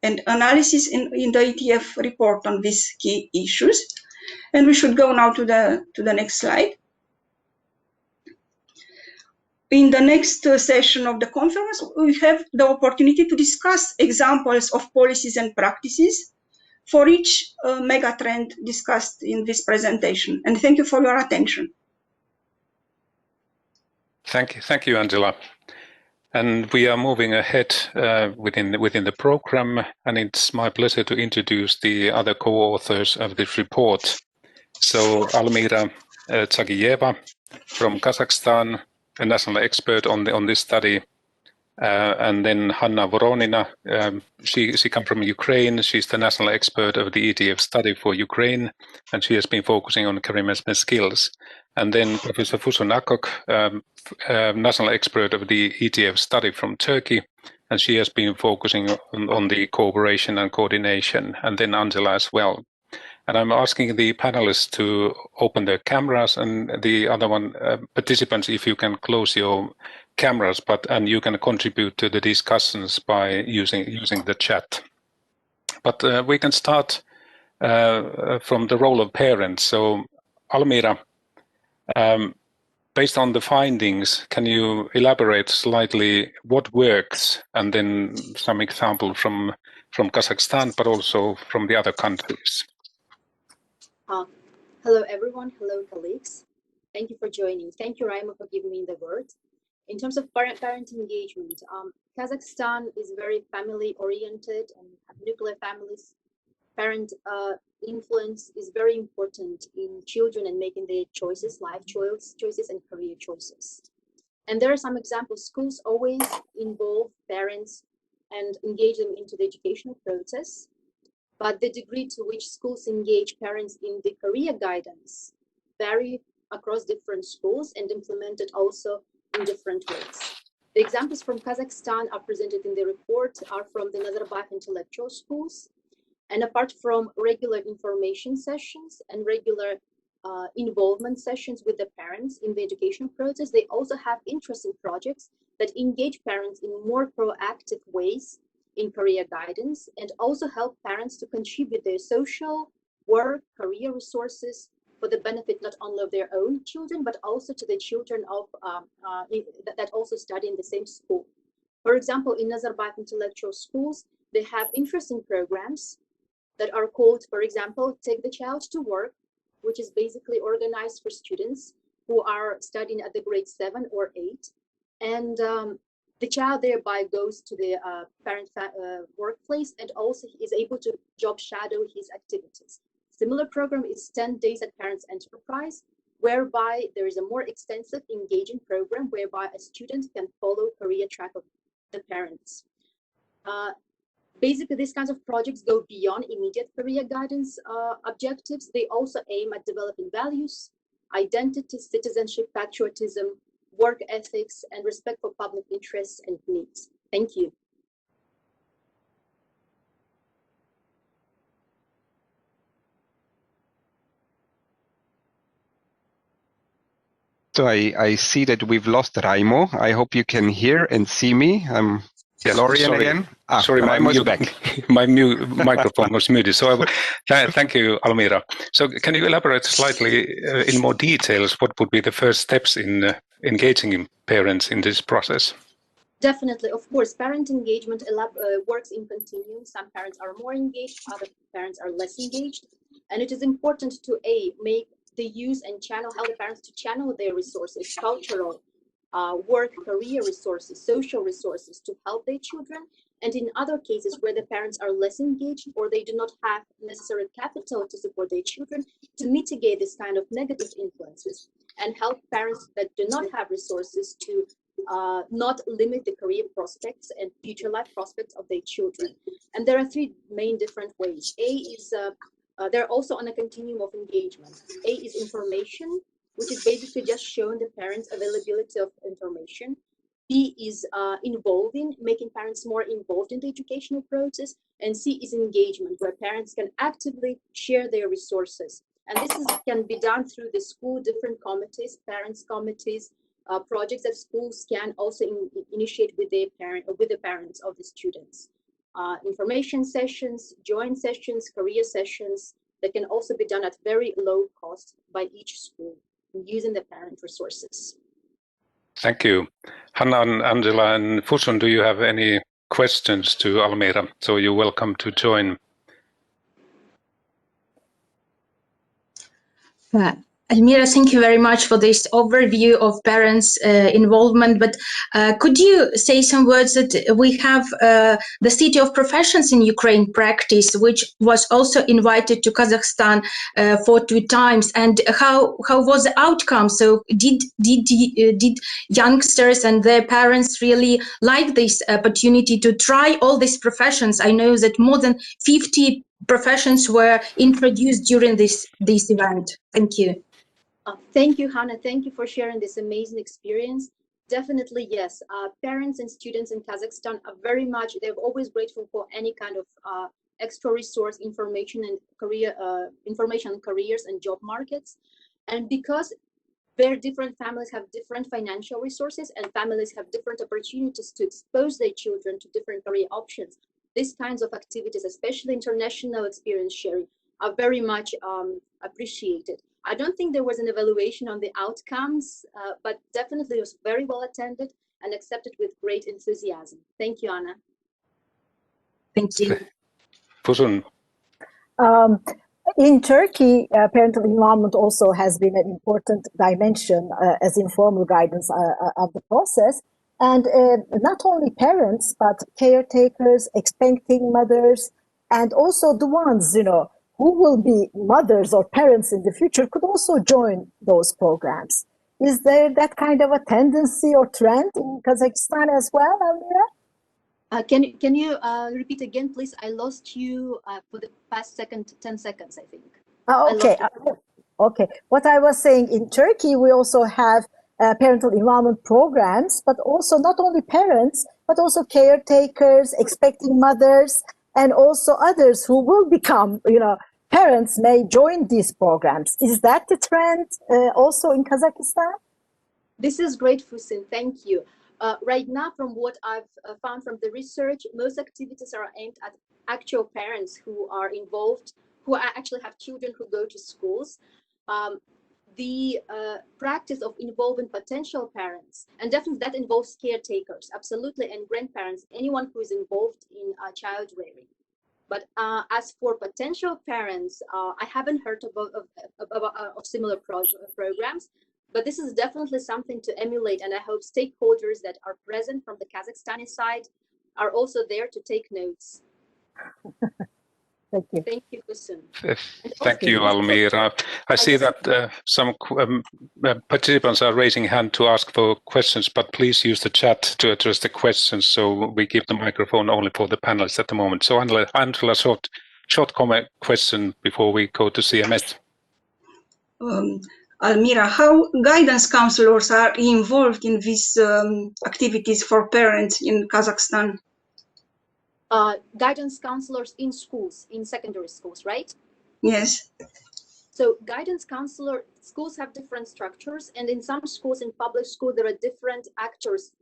and analysis in the ETF report on these key issues. And we should go now to the next slide. In the next session of the conference, we have the opportunity to discuss examples of policies and practices for each mega trend discussed in this presentation. And thank you for your attention. Thank you, Angela. And we are moving ahead within the program, and it's my pleasure to introduce the other co-authors of this report. So Almira Tsagiyeva from Kazakhstan, a national expert on this study, and then Hanna Voronina. She comes from Ukraine. She's the national expert of the ETF study for Ukraine, and she has been focusing on career management skills. And then Professor Fusun Akok, national expert of the ETF study from Turkey, and she has been focusing on the cooperation and coordination, and then Angela as well. And I'm asking the panelists to open their cameras, and the other participants, if you can close your cameras, and you can contribute to the discussions by using the chat. But we can start from the role of parents. So Almira, based on the findings, can you elaborate slightly what works, and then some example from Kazakhstan, but also from the other countries? Hello, everyone. Hello, colleagues. Thank you for joining. Thank you, Raima, for giving me the word. In terms of parent engagement, Kazakhstan is very family-oriented and nuclear families. Parent influence is very important in children and making their choices, life choices and career choices. And there are some examples. Schools always involve parents and engage them into the educational process. But the degree to which schools engage parents in the career guidance vary across different schools and implemented also in different ways. The examples from Kazakhstan are presented in the report are from the Nazarbayev intellectual schools. And apart from regular information sessions and regular involvement sessions with the parents in the education process, they also have interesting projects that engage parents in more proactive ways in career guidance, and also help parents to contribute their social, work, career resources for the benefit not only of their own children, but also to the children of that also study in the same school. For example, in Nazarbayev intellectual schools, they have interesting programs that are called, for example, Take the Child to Work, which is basically organized for students who are studying at the grade 7 or 8. And the child thereby goes to the parent workplace and also is able to job shadow his activities. Similar program is 10 Days at Parents Enterprise, whereby there is a more extensive engaging program whereby a student can follow career track of the parents. Basically, these kinds of projects go beyond immediate career guidance objectives. They also aim at developing values, identity, citizenship, patriotism, work ethics, and respect for public interests and needs. Thank you. So I see that we've lost Raimo. I hope you can hear and see me. I'm Yes, Florian sorry. again. Sorry, Raimo's back. my microphone was muted. So thank you, Almira. So can you elaborate slightly in more details what would be the first steps in engaging parents in this process? Definitely, of course, parent engagement works in continuum. Some parents are more engaged, other parents are less engaged. And it is important to make the use and help the parents to channel their resources, cultural, work, career resources, social resources to help their children. And in other cases where the parents are less engaged or they do not have necessary capital to support their children, to mitigate this kind of negative influences and help parents that do not have resources to not limit the career prospects and future life prospects of their children. And there are three main different ways. A is they're also on a continuum of engagement. A is information, which is basically just showing the parents availability of information. B is involving, making parents more involved in the educational process. And C is engagement, where parents can actively share their resources. And this can be done through the school, different committees, parents committees, projects that schools can also initiate with the parents of the students. Information sessions, joint sessions, career sessions, that can also be done at very low cost by each school using the parent resources. Thank you. Hanna, and Angela, and Fusun, do you have any questions to Almira? So you're welcome to join. Almira, thank you very much for this overview of parents' involvement. But could you say some words that we have the City of Professions in Ukraine practice, which was also invited to Kazakhstan for 2 times, and how was the outcome? So did youngsters and their parents really like this opportunity to try all these professions? I know that more than 50 professions were introduced during this event. Thank you. Thank you, Hannah. Thank you for sharing this amazing experience. Definitely, yes. Parents and students in Kazakhstan are they're always grateful for any kind of extra resource information and information on careers and job markets. And because very different families have different financial resources and families have different opportunities to expose their children to different career options, these kinds of activities, especially international experience sharing, are very much appreciated. I don't think there was an evaluation on the outcomes, but definitely it was very well attended and accepted with great enthusiasm. Thank you, Anna. Thank you. Fusun. In Turkey, parental involvement also has been an important dimension as informal guidance of the process. And not only parents, but caretakers, expecting mothers, and also the ones, who will be mothers or parents in the future could also join those programs. Is there that kind of a tendency or trend in Kazakhstan as well, Almira? Can you repeat again, please? I lost you for the past 10 seconds, I think. Okay. Okay. What I was saying, in Turkey, we also have parental involvement programs, but also not only parents, but also caretakers, expecting mothers, and also others who will become, parents may join these programs. Is that the trend also in Kazakhstan? This is great, Fusin. Thank you. Right now, from what I've found from the research, most activities are aimed at actual parents who are involved, who actually have children who go to schools. The practice of involving potential parents, and definitely that involves caretakers, absolutely, and grandparents, anyone who is involved in child rearing. But as for potential parents, I haven't heard of similar programs, but this is definitely something to emulate, and I hope stakeholders that are present from the Kazakhstani side are also there to take notes. Thank you. Thank you, Kusun. Thank you, Almira. I see that some participants are raising hand to ask for questions, but please use the chat to address the questions, so we give the microphone only for the panelists at the moment. So Angela, short comment question before we go to CMS. Almira, how guidance counselors are involved in these activities for parents in Kazakhstan? Guidance counselors in schools, in secondary schools, right? Yes. So guidance schools have different structures, and in some schools, in public school, there are different actors,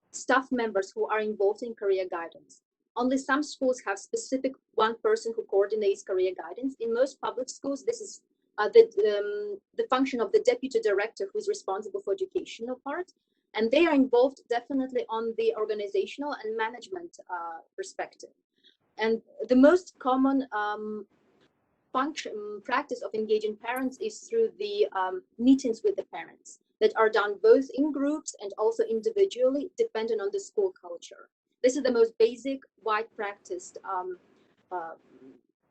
staff members who are involved in career guidance. Only some schools have specific one person who coordinates career guidance. In most public schools, this is the function of the deputy director who is responsible for educational part. And they are involved definitely on the organizational and management perspective. And the most common practice of engaging parents is through the meetings with the parents that are done both in groups and also individually, depending on the school culture. This is the most basic, wide practiced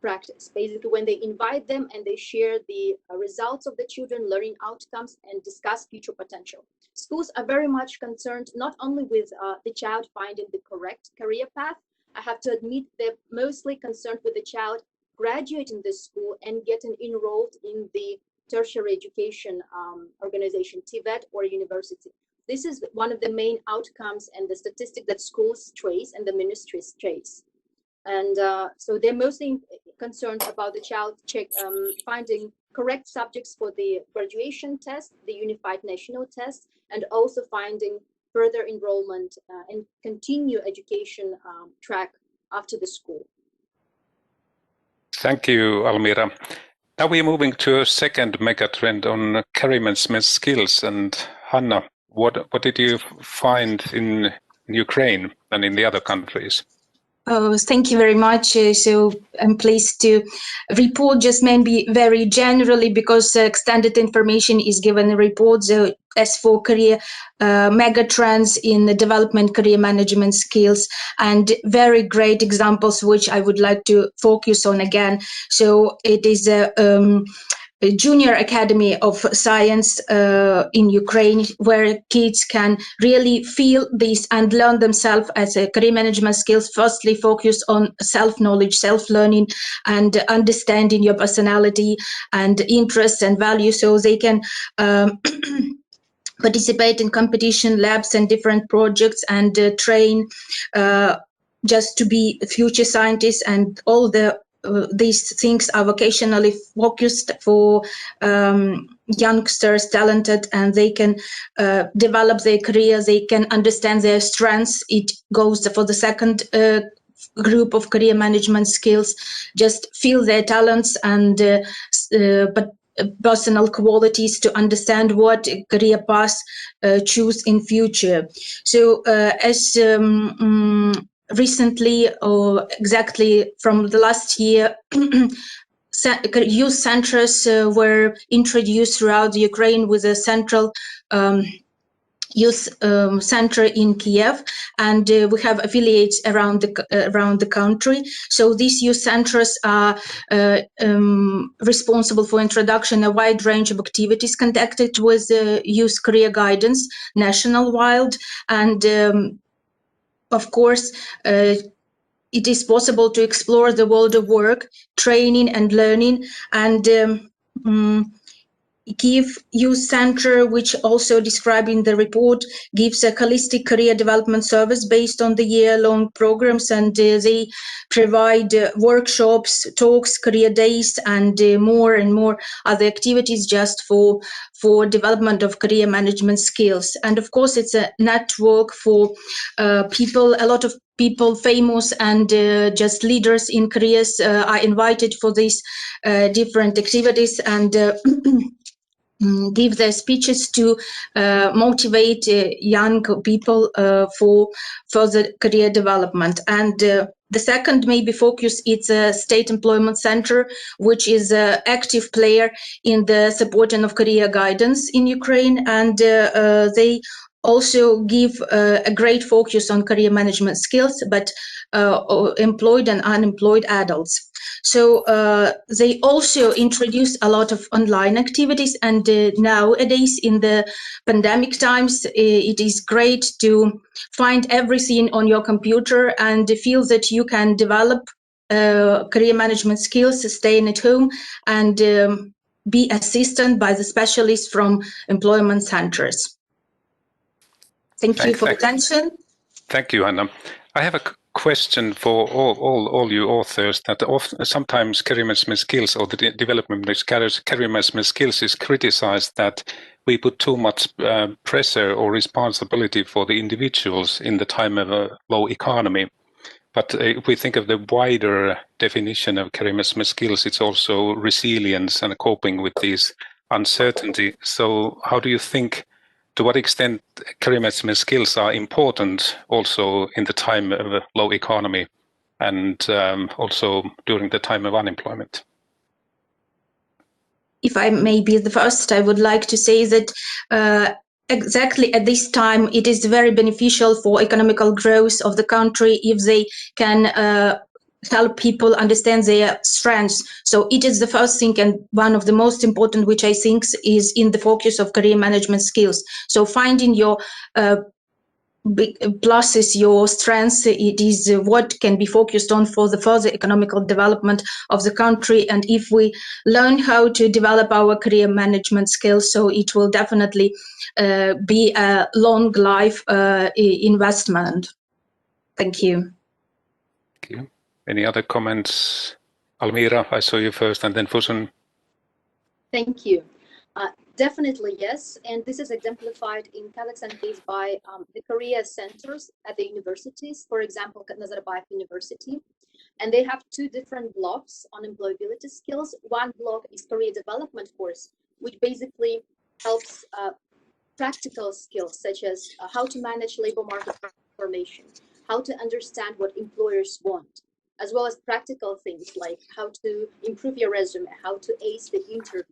practice. Basically, when they invite them and they share the results of the children, learning outcomes, and discuss future potential. Schools are very much concerned not only with the child finding the correct career path. I have to admit they're mostly concerned with the child graduating this school and getting enrolled in the tertiary education organization, TVET or university. This is one of the main outcomes and the statistic that schools trace and the ministries trace. And so they're mostly concerned about the child finding correct subjects for the graduation test, the unified national test, and also finding further enrollment and continue education track after the school. Thank you, Almira. Now we're moving to a second mega trend on career management skills. And Hanna, what did you find in Ukraine and in the other countries? Oh, thank you very much. So I'm pleased to report just maybe very generally because extended information is given in reports as for career mega trends in the development career management skills and very great examples which I would like to focus on again. So it is a junior academy of science in Ukraine, where kids can really feel this and learn themselves as a career management skills. Firstly, focus on self-knowledge, self-learning, and understanding your personality and interests and values, so they can participate in competition labs and different projects and train just to be future scientists, and all these things are vocationally focused for youngsters, talented, and they can develop their career, they can understand their strengths. It goes for the second group of career management skills, just feel their talents and but personal qualities to understand what career path choose in future. So as recently, or exactly from the last year, youth centers were introduced throughout Ukraine with a central youth center in Kiev, and we have affiliates around the country. So these youth centers are responsible for introduction a wide range of activities conducted with youth career guidance national-wide, and of course it is possible to explore the world of work, training and learning, and Kiev Youth Center, which also described in the report, gives a holistic career development service based on the year-long programs, and they provide workshops, talks, career days, and more other activities just for development of career management skills. And of course, it's a network for people. A lot of people, famous and just leaders in careers, are invited for these different activities and give their speeches to motivate young people for further career development. And the second maybe focus is a state employment center, which is an active player in the supporting of career guidance in Ukraine, and they also give a great focus on career management skills, but employed and unemployed adults. So they also introduce a lot of online activities, and nowadays in the pandemic times, it is great to find everything on your computer and feel that you can develop career management skills, staying at home, and be assisted by the specialists from employment centers. Thank you for attention. Thank you, Hanna. I have a question for all you authors, that sometimes career management skills or the development of career management skills is criticized that we put too much pressure or responsibility for the individuals in the time of a low economy. But if we think of the wider definition of career management skills, it's also resilience and coping with these uncertainty. So how do you think, to what extent career management skills are important also in the time of a low economy and also during the time of unemployment? If I may be the first, I would like to say that exactly at this time, it is very beneficial for economical growth of the country if they can help people understand their strengths. So it is the first thing, and one of the most important, which I think is in the focus of career management skills. So finding your pluses, your strengths, it is what can be focused on for the further economical development of the country. And if we learn how to develop our career management skills, so it will definitely be a long life investment. Thank you. Thank you. Any other comments? Almira, I saw you first, and then Fusun. Thank you. Definitely, yes. And this is exemplified in Kazakhstan case by the career centers at the universities, for example, Nazarbayev University. And they have two different blocks on employability skills. One block is career development course, which basically helps practical skills such as how to manage labor market information, how to understand what employers want, as well as practical things like how to improve your resume, how to ace the interview.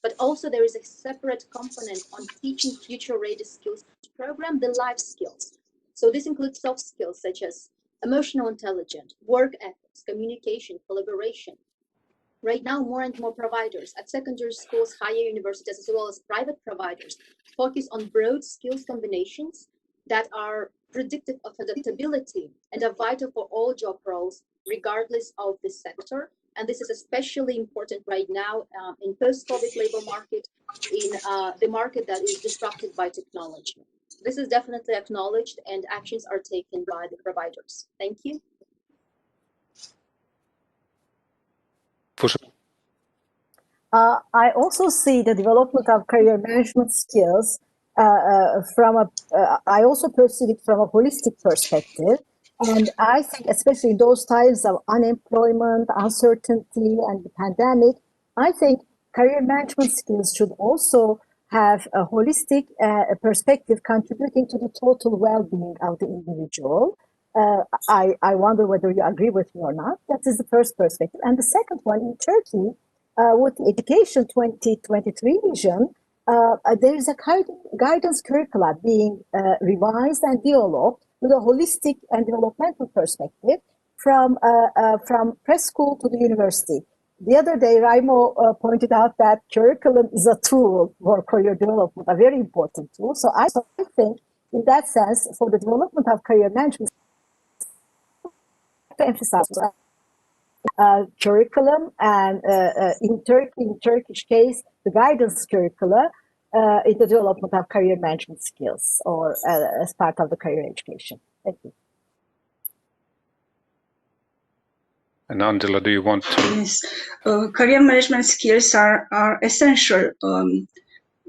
But also there is a separate component on teaching future-ready skills program, the life skills. So this includes soft skills such as emotional intelligence, work ethics, communication, collaboration. Right now, more and more providers at secondary schools, higher universities, as well as private providers, focus on broad skills combinations that are predictive of adaptability and are vital for all job roles, regardless of the sector. And this is especially important right now in post-COVID labor market, in the market that is disrupted by technology. This is definitely acknowledged and actions are taken by the providers. Thank you. I also see the development of career management skills I also perceive it from a holistic perspective. And I think, especially in those times of unemployment, uncertainty, and the pandemic, I think career management skills should also have a holistic perspective contributing to the total well-being of the individual. I wonder whether you agree with me or not. That is the first perspective. And the second one, in Turkey, with the Education 2023 vision, there is a guidance curricula being revised and developed with a holistic and developmental perspective from preschool to the university. The other day, Raimo pointed out that curriculum is a tool for career development, a very important tool. So I think, in that sense, for the development of career management, to emphasize curriculum and in Turkish case, the guidance curricula in the development of career management skills or as part of the career education. Thank you. And Angela, do you want to? Yes, career management skills are essential.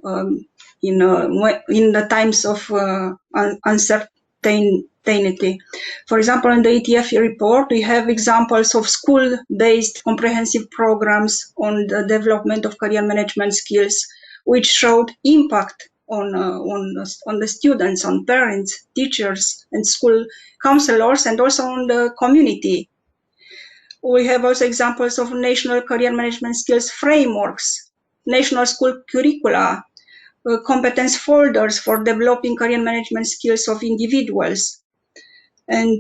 In the times of uncertainty. For example, in the ETF report, we have examples of school-based comprehensive programs on the development of career management skills, which showed impact on the students, on parents, teachers, and school counselors, and also on the community. We have also examples of national career management skills frameworks, national school curricula, competence folders for developing career management skills of individuals. And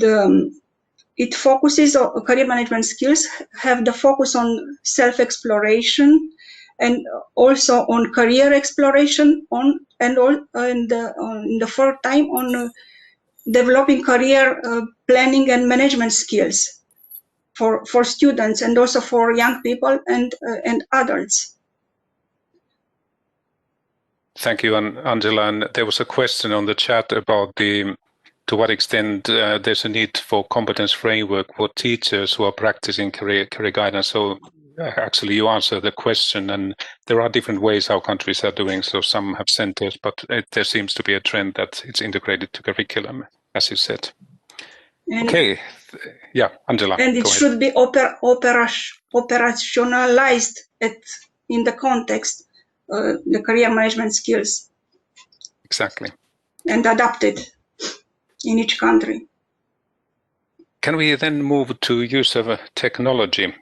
it focuses on career management skills, have the focus on self-exploration and also on career exploration, on the fourth time on developing career planning and management skills for students and also for young people and adults. Thank you, Angela. And there was a question on the chat about to what extent there's a need for competence framework for teachers who are practicing career guidance. So actually you answered the question, and there are different ways how countries are doing. So some have centers, but there seems to be a trend that it's integrated to curriculum, as you said. And, okay, yeah, Angela. And it should be operationalized in the context, the career management skills. Exactly. And adapted in each country. Can we then move to use of technology?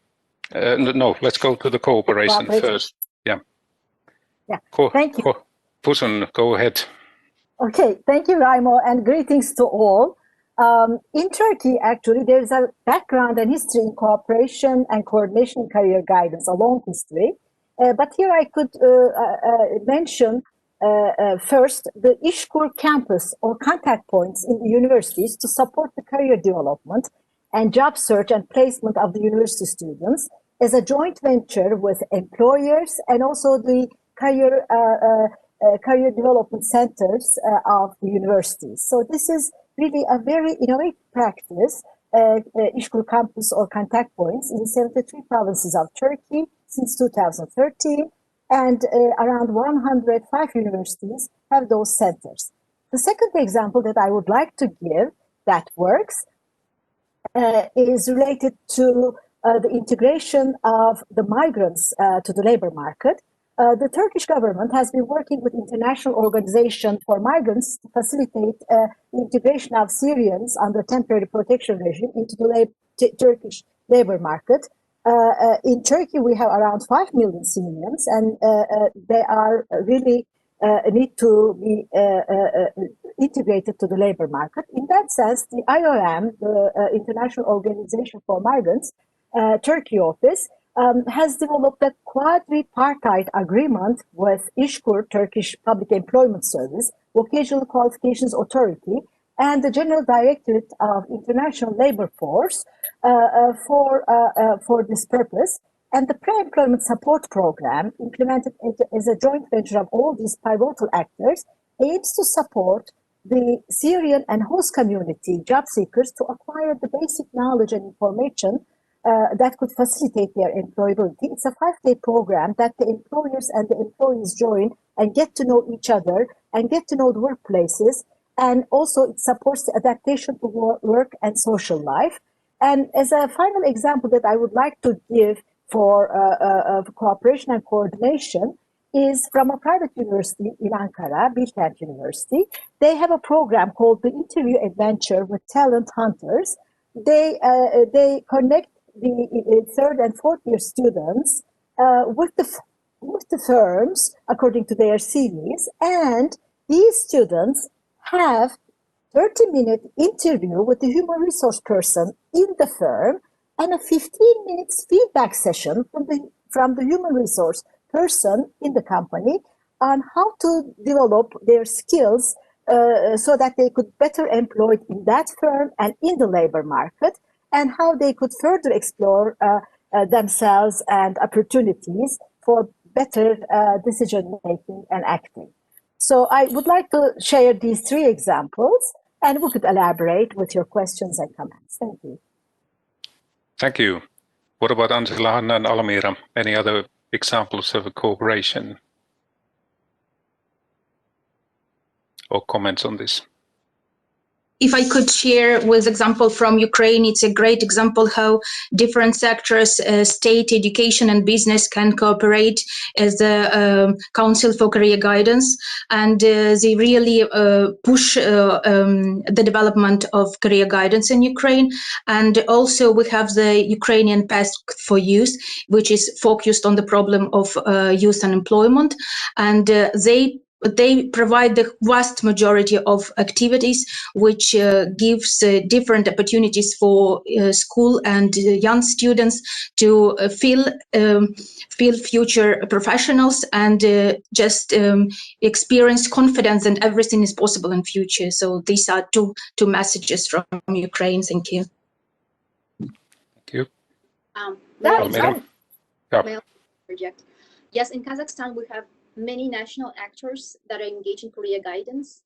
No, let's go to the cooperation first. Yeah. Thank you. Fusun, go ahead. Okay, thank you, Raimo, and greetings to all. In Turkey, actually, there's a background and history in cooperation and coordination career guidance, a long history. But here I could mention first the İşkur campus or contact points in the universities to support the career development and job search and placement of the university students as a joint venture with employers and also the career development centers of the universities. So this is really a very innovative practice, İşkur campus or contact points in 73 provinces of Turkey since 2013, and around 105 universities have those centers. The second example that I would like to give that works is related to the integration of the migrants to the labor market. The Turkish government has been working with international organizations for migrants to facilitate the integration of Syrians under temporary protection regime into the Turkish labor market. In Turkey, we have around 5 million Syrians, and they are really need to be integrated to the labor market. In that sense, the IOM, the International Organization for Migrants, Turkey office, has developed a quadripartite agreement with İşkur, Turkish Public Employment Service, Vocational Qualifications Authority, and the General Directorate of International Labor Force for this purpose. And the pre-employment support program, implemented as a joint venture of all these pivotal actors, aims to support the Syrian and host community job seekers to acquire the basic knowledge and information that could facilitate their employability. It's a 5-day program that the employers and the employees join and get to know each other and get to know the workplaces. And also it supports the adaptation to work and social life. And as a final example that I would like to give for cooperation and coordination is from a private university in Ankara, Bilkent University. They have a program called the Interview Adventure with Talent Hunters. They connect the 3rd and 4th year students with the firms according to their CVs, and these students have 30-minute interview with the human resource person in the firm and a 15 minutes feedback session from the human resource person in the company on how to develop their skills so that they could better employed in that firm and in the labor market, and how they could further explore themselves and opportunities for better decision making and acting. So I would like to share these 3 examples, and we could elaborate with your questions and comments. Thank you. Thank you. What about Angela, Hanna, and Almira? Any other examples of cooperation or comments on this? If I could share with example from Ukraine, it's a great example how different sectors, state, education, and business can cooperate as the Council for Career Guidance, and they really push the development of career guidance in Ukraine. And also we have the Ukrainian Task for Youth, which is focused on the problem of youth unemployment, and they provide the vast majority of activities, which gives different opportunities for school and young students to feel future professionals and just experience confidence and everything is possible in future. So these are two messages from Ukraine. Thank you. Thank you. Project. Yes, in Kazakhstan we have many national actors that are engaged in career guidance.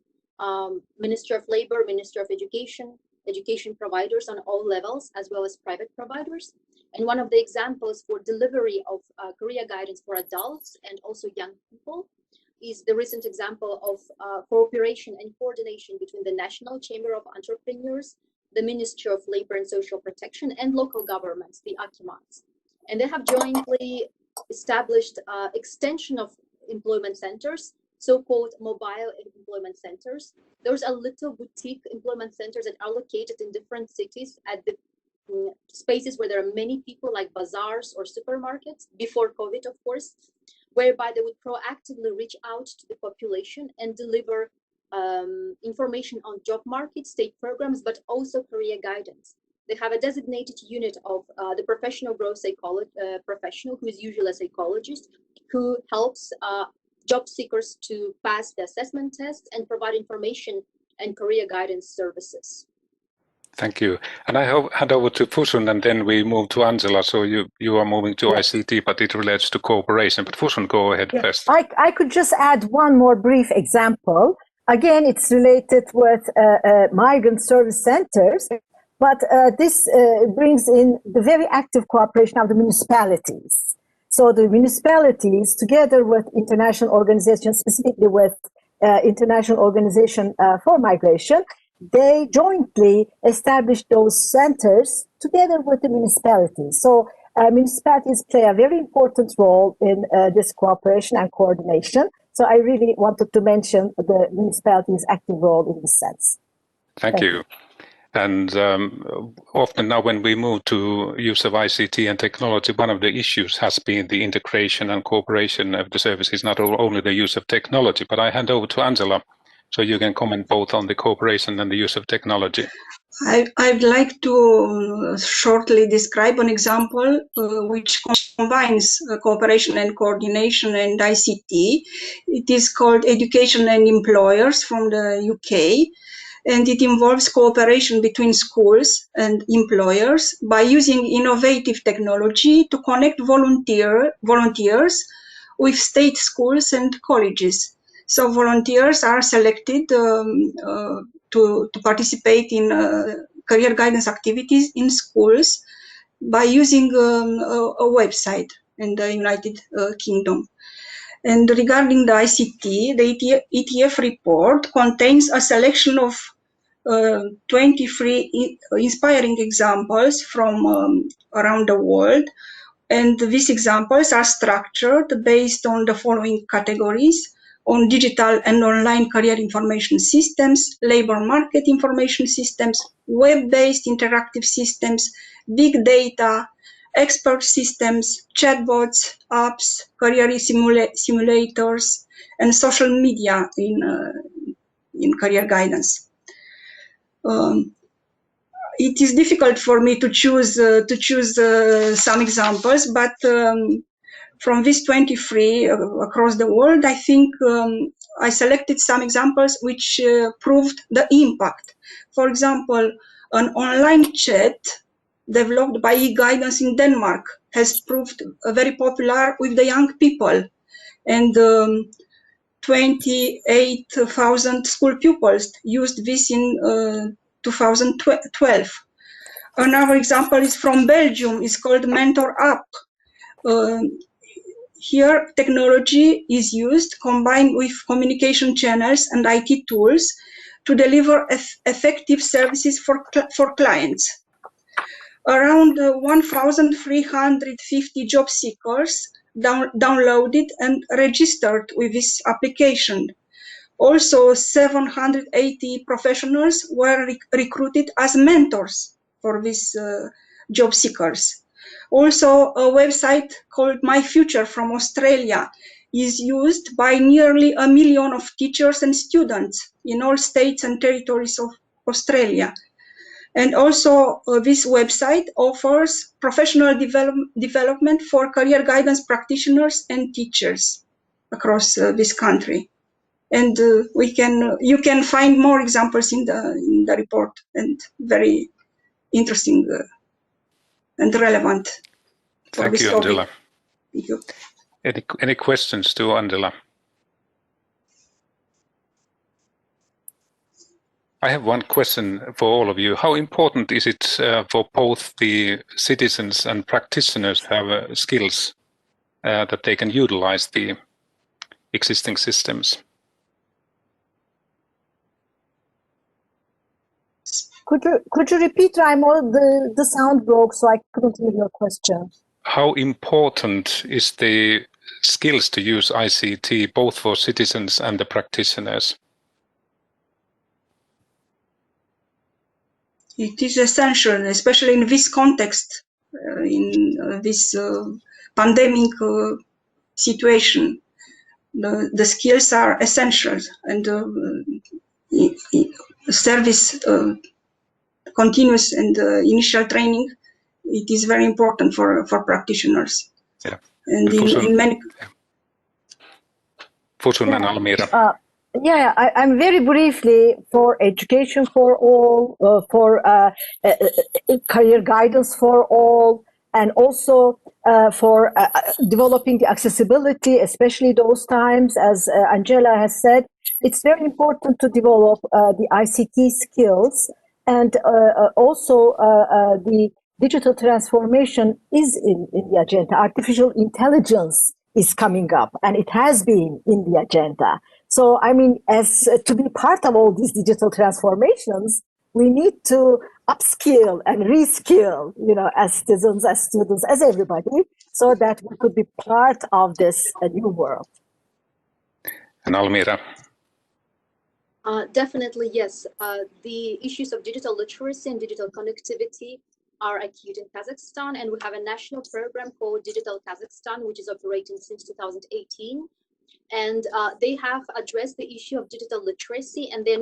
Ministry of Labor, Ministry of Education, education providers on all levels, as well as private providers. And one of the examples for delivery of career guidance for adults and also young people is the recent example of cooperation and coordination between the National Chamber of Entrepreneurs, the Ministry of Labor and Social Protection, and local governments, the Akimats. And they have jointly established extension of employment centers, so-called mobile employment centers. Those are little boutique employment centers that are located in different cities at the spaces where there are many people, like bazaars or supermarkets, before COVID, of course, whereby they would proactively reach out to the population and deliver information on job market, state programs, but also career guidance. They have a designated unit of the professional growth professional, who is usually a psychologist, who helps job seekers to pass the assessment tests and provide information and career guidance services. Thank you. And I hand over to Fusun, and then we move to Angela. So you are moving to ICT, but it relates to cooperation. But Fusun, go ahead first. I could just add one more brief example. Again, it's related with migrant service centers, but this brings in the very active cooperation of the municipalities. So the municipalities, together with international organizations, specifically with International Organization for Migration, they jointly established those centers together with the municipalities. So municipalities play a very important role in this cooperation and coordination. So I really wanted to mention the municipalities' active role in this sense. Thank you. And often now when we move to use of ICT and technology, one of the issues has been the integration and cooperation of the services, not only the use of technology. But I hand over to Angela, so you can comment both on the cooperation and the use of technology. I'd like to shortly describe an example which combines cooperation and coordination and ICT. It is called Education and Employers from the UK, and it involves cooperation between schools and employers by using innovative technology to connect volunteers with state schools and colleges. So volunteers are selected to participate in career guidance activities in schools by using a website in the United Kingdom. And regarding the ICT, the ETF report contains a selection of 23 inspiring examples from around the world. And these examples are structured based on the following categories: on digital and online career information systems, labor market information systems, web-based interactive systems, big data, expert systems, chatbots, apps, career simulators, and social media in career guidance. It is difficult for me to choose some examples, but from these 23 across the world, I think I selected some examples which proved the impact. For example, an online chat developed by e-guidance in Denmark has proved very popular with the young people, and 28,000 school pupils used this in 2012. Another example is from Belgium. It's called Mentor App. Here, technology is used combined with communication channels and IT tools to deliver effective services for clients. Around 1,350 job seekers downloaded and registered with this application. Also, 780 professionals were recruited as mentors for these job seekers. Also, a website called My Future from Australia is used by nearly 1 million of teachers and students in all states and territories of Australia. And also, this website offers professional development for career guidance practitioners and teachers across this country. And you can find more examples in the report, and very interesting and relevant for this topic. Angela. Thank you. Any questions to Angela? I have one question for all of you. How important is it for both the citizens and practitioners to have skills that they can utilize the existing systems? Could you repeat, Raimo? The sound broke, so I couldn't hear your question. How important is the skills to use ICT both for citizens and the practitioners? It is essential, especially in this context, in this pandemic situation. The skills are essential, and service continuous and initial training, it is very important for practitioners. Yeah. And in many... Fusun and Almira. I'm very briefly for education for all, for career guidance for all, and also for developing the accessibility, especially those times, as Angela has said. It's very important to develop the ICT skills, and also the digital transformation is in the agenda. Artificial intelligence is coming up, and it has been in the agenda. So, I mean, as to be part of all these digital transformations, we need to upskill and reskill, as citizens, as students, as everybody, so that we could be part of this new world. And Almira. Definitely, yes. The issues of digital literacy and digital connectivity are acute in Kazakhstan, and we have a national program called Digital Kazakhstan, which is operating since 2018. And they have addressed the issue of digital literacy, and they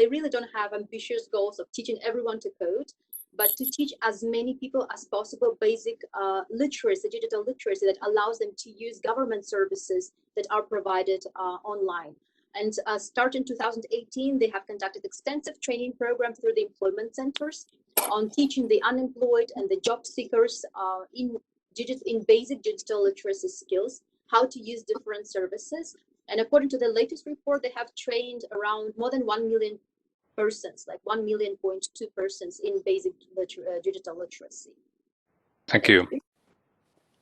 really don't have ambitious goals of teaching everyone to code, but to teach as many people as possible basic literacy, digital literacy that allows them to use government services that are provided online. And starting 2018, they have conducted extensive training programs through the employment centers on teaching the unemployed and the job seekers in basic digital literacy skills, how to use different services. And according to the latest report, they have trained around more than 1 million persons, like 1.2 persons in basic digital literacy. Thank you.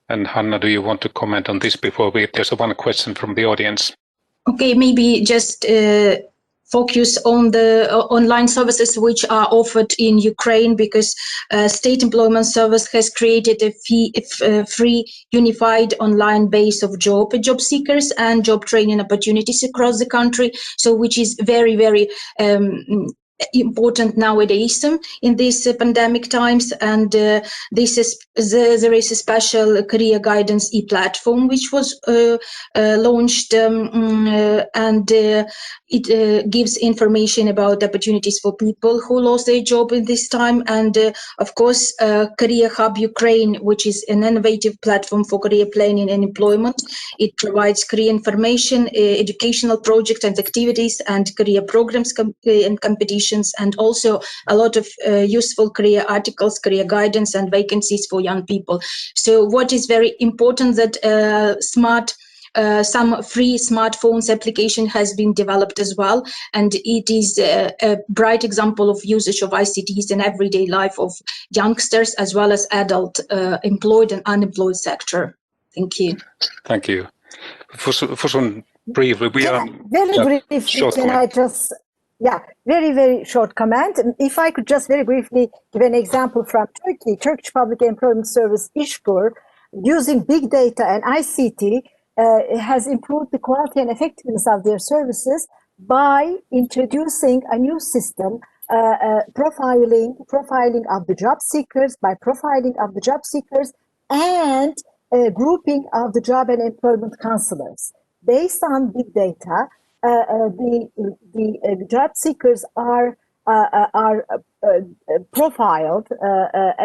And Hanna, do you want to comment on this before there's one question from the audience? Okay, maybe just focus on the online services which are offered in Ukraine, because State Employment Service has created a free unified online base of job seekers and job training opportunities across the country. So which is very, very important nowadays in these pandemic times. And there is a special career guidance e-platform which was launched, and it gives information about opportunities for people who lost their job in this time. And of course, Career Hub Ukraine, which is an innovative platform for career planning and employment. It provides career information, educational projects and activities, and career programs and competitions, and also a lot of useful career articles, career guidance and vacancies for young people. So what is very important that some free smartphones application has been developed as well, and it is a bright example of usage of ICTs in everyday life of youngsters as well as adult employed and unemployed sector. Thank you. Thank you. For some briefly, Very briefly, can I just... Yeah, very, very short comment. If I could just very briefly give an example from Turkey, Turkish Public Employment Service, İşkur, using big data and ICT, has improved the quality and effectiveness of their services by introducing a new system, profiling of the job seekers, and grouping of the job and employment counselors. Based on big data, the job seekers are profiled.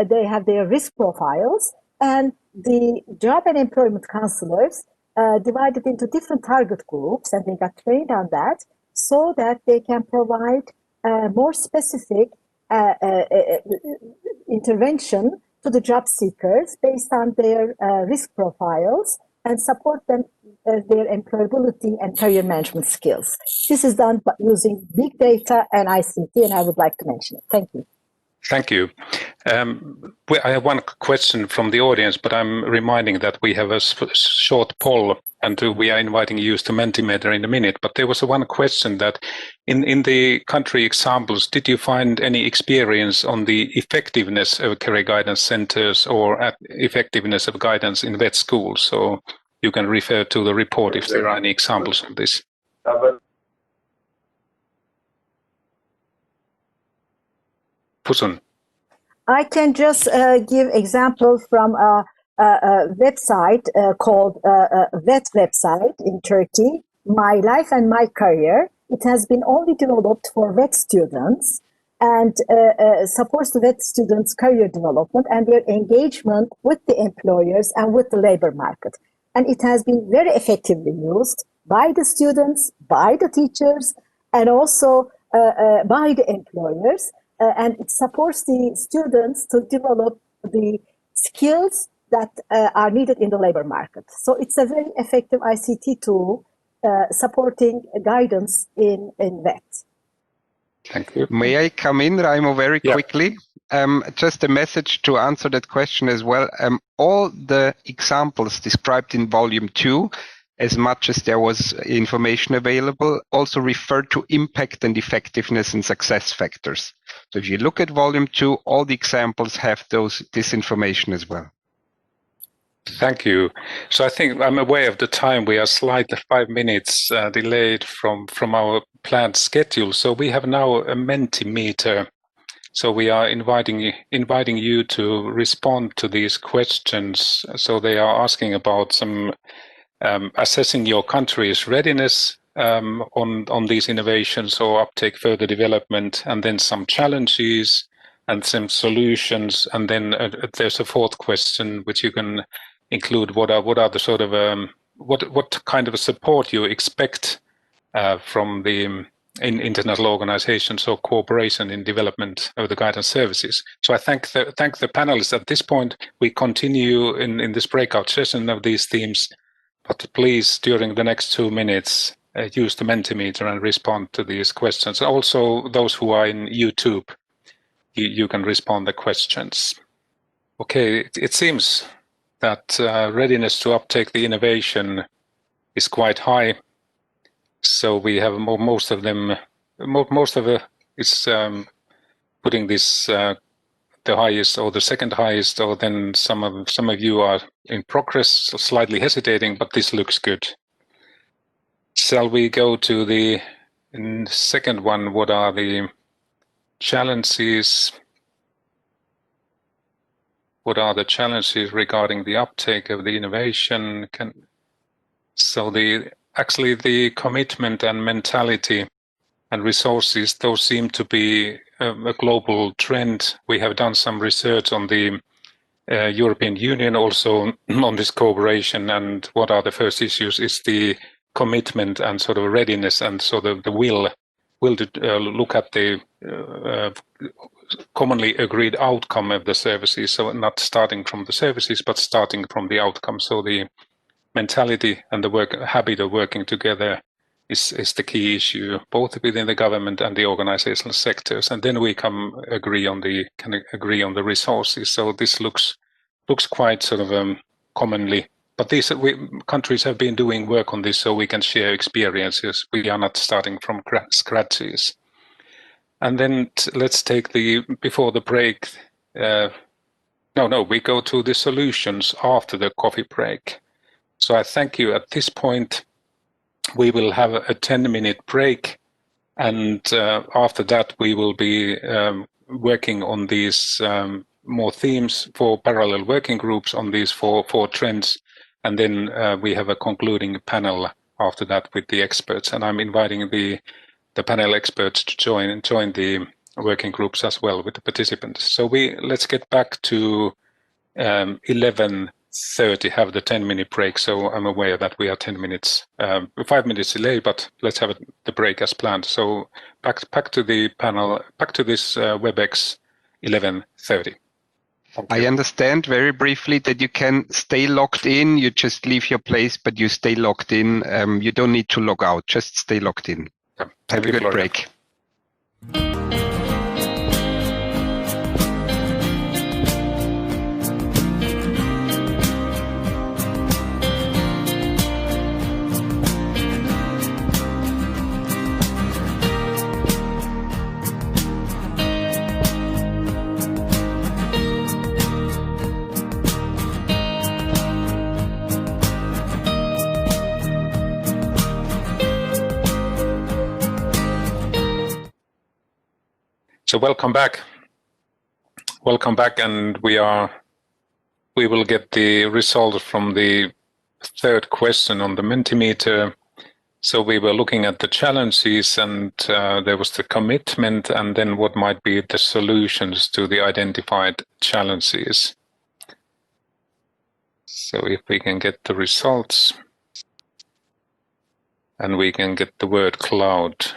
They have their risk profiles, and the job and employment counselors divided into different target groups, and they got trained on that so that they can provide more specific intervention to the job seekers based on their risk profiles and support them their employability and career management skills. This is done by using big data and ICT, and I would like to mention it. Thank you. Thank you. I have one question from the audience, but I'm reminding that we have a short poll, and we are inviting you to Mentimeter in a minute. But there was one question that in the country examples, did you find any experience on the effectiveness of career guidance centers or effectiveness of guidance in vet schools? So you can refer to the report if there are any examples of this. Fusun. I can just give example from a website called Vet website in Turkey, My Life and My Career. It has been only developed for vet students and supports the vet students' career development and their engagement with the employers and with the labor market. And it has been very effectively used by the students, by the teachers, and also by the employers. And it supports the students to develop the skills that are needed in the labor market. So it's a very effective ICT tool supporting guidance in vet. Thank you. May I come in, Raimo, very quickly? Just a message to answer that question as well. All the examples described in volume 2 as much as there was information available, also referred to impact and effectiveness and success factors. So if you look at volume 2, all the examples have this information as well. Thank you. So I think I'm aware of the time. We are slightly 5 minutes delayed from our planned schedule. So we have now a Mentimeter. So we are inviting you to respond to these questions. So they are asking about some assessing your country's readiness on these innovations or uptake further development, and then some challenges and some solutions. And then there's a fourth question which you can include. What are the sort of what kind of support you expect from the in international organizations or cooperation in development of the guidance services. So I thank the panelists. At this point, we continue in this breakout session of these themes, but please, during the next 2 minutes, use the Mentimeter and respond to these questions. Also, those who are in YouTube, you can respond the questions. Okay, it seems that readiness to uptake the innovation is quite high. So we have most of them. Most of it is putting this the highest or the second highest, or then some of you are in progress, so slightly hesitating, but this looks good. Shall we go to the second one? What are the challenges? What are the challenges regarding the uptake of the innovation? Actually the commitment and mentality and resources, those seem to be a global trend. We have done some research on the European Union also on this cooperation, and what are the first issues is the commitment and sort of readiness and sort of the will to look at the commonly agreed outcome of the services. So not starting from the services, but starting from the outcome. So the mentality and the habit of working together is the key issue, both within the government and the organizational sectors. And then we can agree on the resources. So this looks quite sort of commonly. But these countries have been doing work on this, so we can share experiences. We are not starting from scratches. And then let's take before the break. We go to the solutions after the coffee break. So I thank you. At this point, we will have a 10-minute break, and after that we will be working on these more themes for parallel working groups on these four trends, and then we have a concluding panel after that with the experts, and I'm inviting the panel experts to join the working groups as well with the participants. So let's get back to 11:30, have the 10-minute break. So I'm aware that we are 5 minutes delay, but let's have the break as planned. So back to the panel, back to this WebEx 11:30. I understand very briefly that you can stay logged in. You just leave your place, but you stay logged in. You don't need to log out. Just stay logged in. Yeah. Have a good break. So welcome back, and we will get the result from the third question on the Mentimeter. So we were looking at the challenges, and there was the commitment, and then what might be the solutions to the identified challenges. So if we can get the results, and we can get the word cloud.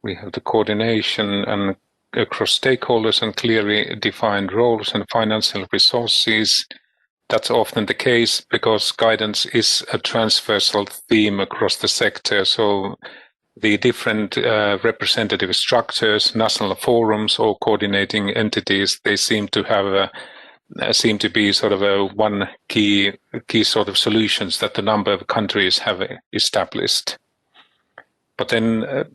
We have the coordination and across stakeholders and clearly defined roles and financial resources. that's often the case because guidance is a transversal theme across the sector. So the different representative structures, national forums, or coordinating entities, they seem to have seem to be sort of one key sort of solutions that a number of countries have established. But then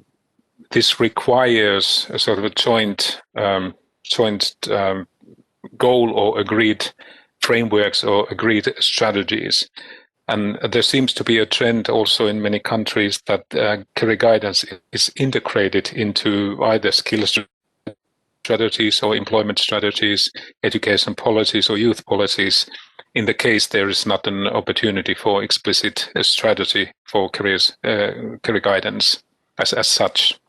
this requires a sort of a joint goal or agreed frameworks or agreed strategies. And there seems to be a trend also in many countries that career guidance is integrated into either skills strategies or employment strategies, education policies or youth policies, in the case there is not an opportunity for explicit strategy for career guidance as such.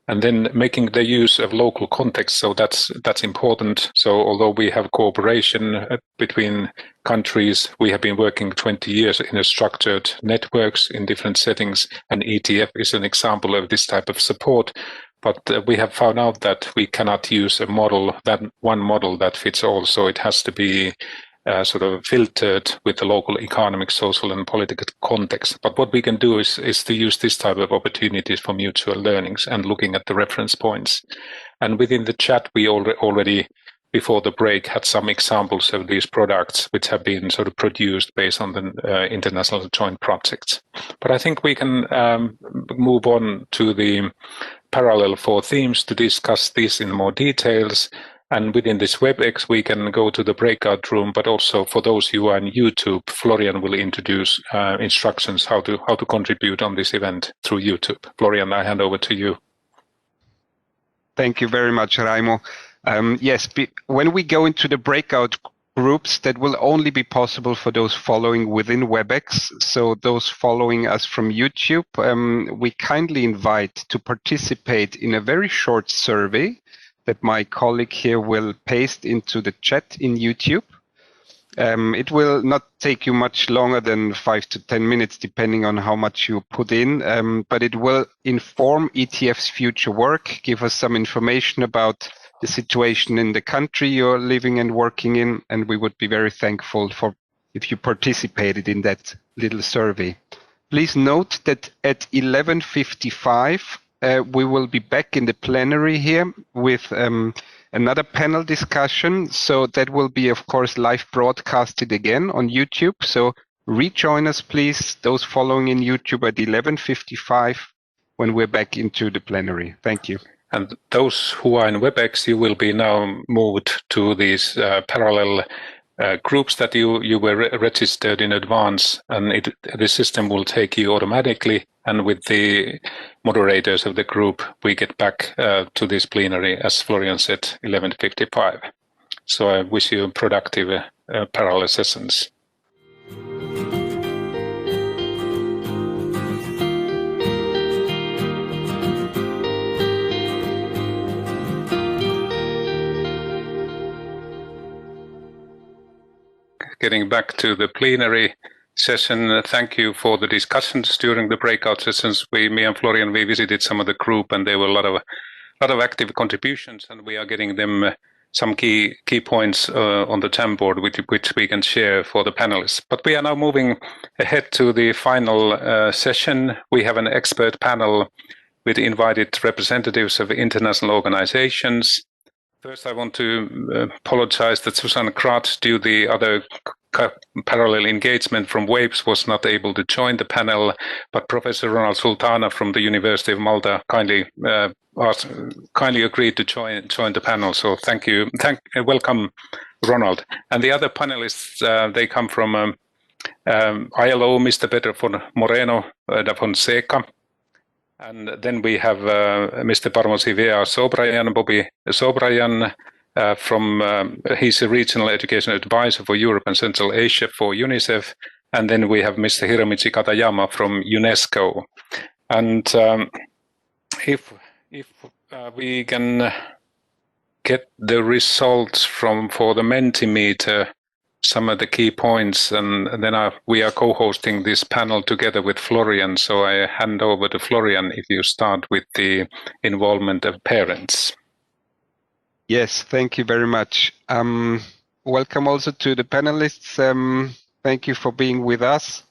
And then making the use of local context, so that's important. So although we have cooperation between countries, we have been working 20 years in a structured networks in different settings, and ETF is an example of this type of support. But we have found out that we cannot use a model, that one model that fits all. So it has to be sort of filtered with the local economic, social, and political context. But what we can do is to use this type of opportunities for mutual learnings and looking at the reference points. And within the chat, we already before the break had some examples of these products which have been sort of produced based on the international joint projects. But I think we can move on to the parallel 4 themes to discuss this in more details. And within this WebEx, we can go to the breakout room, but also for those who are on YouTube, Florian will introduce instructions how to contribute on this event through YouTube. Florian, I hand over to you. Thank you very much, Raimo. Yes, when we go into the breakout groups, that will only be possible for those following within WebEx. So those following us from YouTube, we kindly invite to participate in a very short survey that my colleague here will paste into the chat in YouTube. It will not take you much longer than 5 to 10 minutes, depending on how much you put in, but it will inform ETF's future work, give us some information about the situation in the country you're living and working in, and we would be very thankful for if you participated in that little survey. Please note that at 11:55, we will be back in the plenary here with another panel discussion. So that will be, of course, live broadcasted again on YouTube. So rejoin us, please, those following in YouTube at 11:55 when we're back into the plenary. Thank you. And those who are in WebEx, you will be now moved to these parallel groups that you were registered in advance, and the system will take you automatically. And with the moderators of the group, we get back to this plenary, as Florian said, 11:55. So I wish you productive parallel sessions. Getting back to the plenary session, thank you for the discussions during the breakout sessions. Me and Florian, we visited some of the group, and there were a lot of active contributions, and we are getting them some key points on the Jamboard, which we can share for the panelists. But we are now moving ahead to the final session. We have an expert panel with invited representatives of international organizations. First, I want to apologize that Susanne Krat, due to the other parallel engagement from WAVES, was not able to join the panel, but Professor Ronald Sultana from the University of Malta kindly agreed to join the panel. So thank you. Welcome, Ronald. And the other panelists, they come from ILO, Mr. Pedro Moreno da Fonseca. And then we have Mr. Parmosivea Sobrayan, Bobby Sobrayan, he's a regional education advisor for Europe and Central Asia for UNICEF. And then we have Mr. Hiromichi Katayama from UNESCO. And if we can get the results for the Mentimeter, some of the key points, and then we are co-hosting this panel together with Florian. So I hand over to Florian if you start with the involvement of parents. Yes, thank you very much. welcome also to the panelists. Thank you for being with us.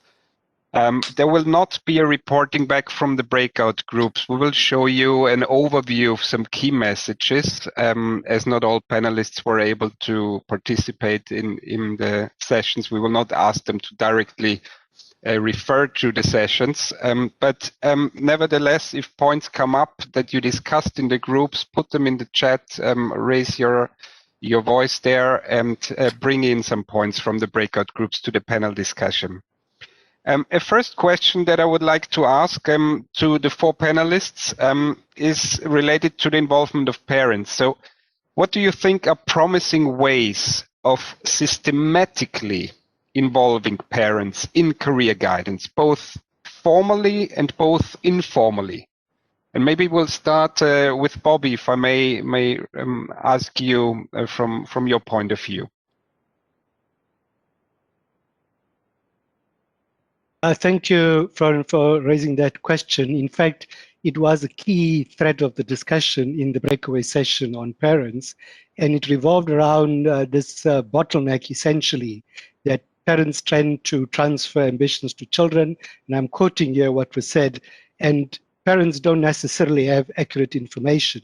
There will not be a reporting back from the breakout groups. We will show you an overview of some key messages, as not all panelists were able to participate in the sessions. We will not ask them to directly refer to the sessions. But nevertheless, if points come up that you discussed in the groups, put them in the chat, raise your voice there, and bring in some points from the breakout groups to the panel discussion. A first question that I would like to ask to the four panelists is related to the involvement of parents. So what do you think are promising ways of systematically involving parents in career guidance, both formally and both informally? And maybe we'll start with Bobby, if I may ask you from your point of view. Thank you for raising that question. In fact, it was a key thread of the discussion in the breakaway session on parents, and it revolved around this bottleneck, essentially, that parents tend to transfer ambitions to children, and I'm quoting here what was said, and parents don't necessarily have accurate information.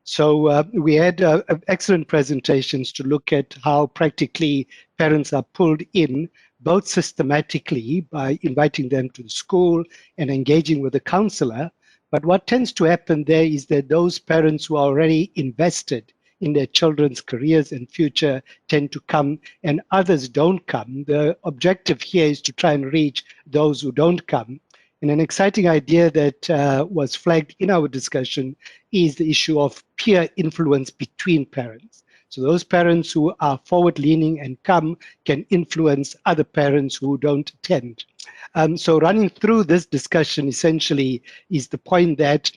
So we had excellent presentations to look at how practically parents are pulled in, both systematically by inviting them to the school and engaging with the counselor. But what tends to happen there is that those parents who are already invested in their children's careers and future tend to come, and others don't come. The objective here is to try and reach those who don't come. And an exciting idea that was flagged in our discussion is the issue of peer influence between parents. So those parents who are forward-leaning and come can influence other parents who don't attend. So running through this discussion essentially is the point that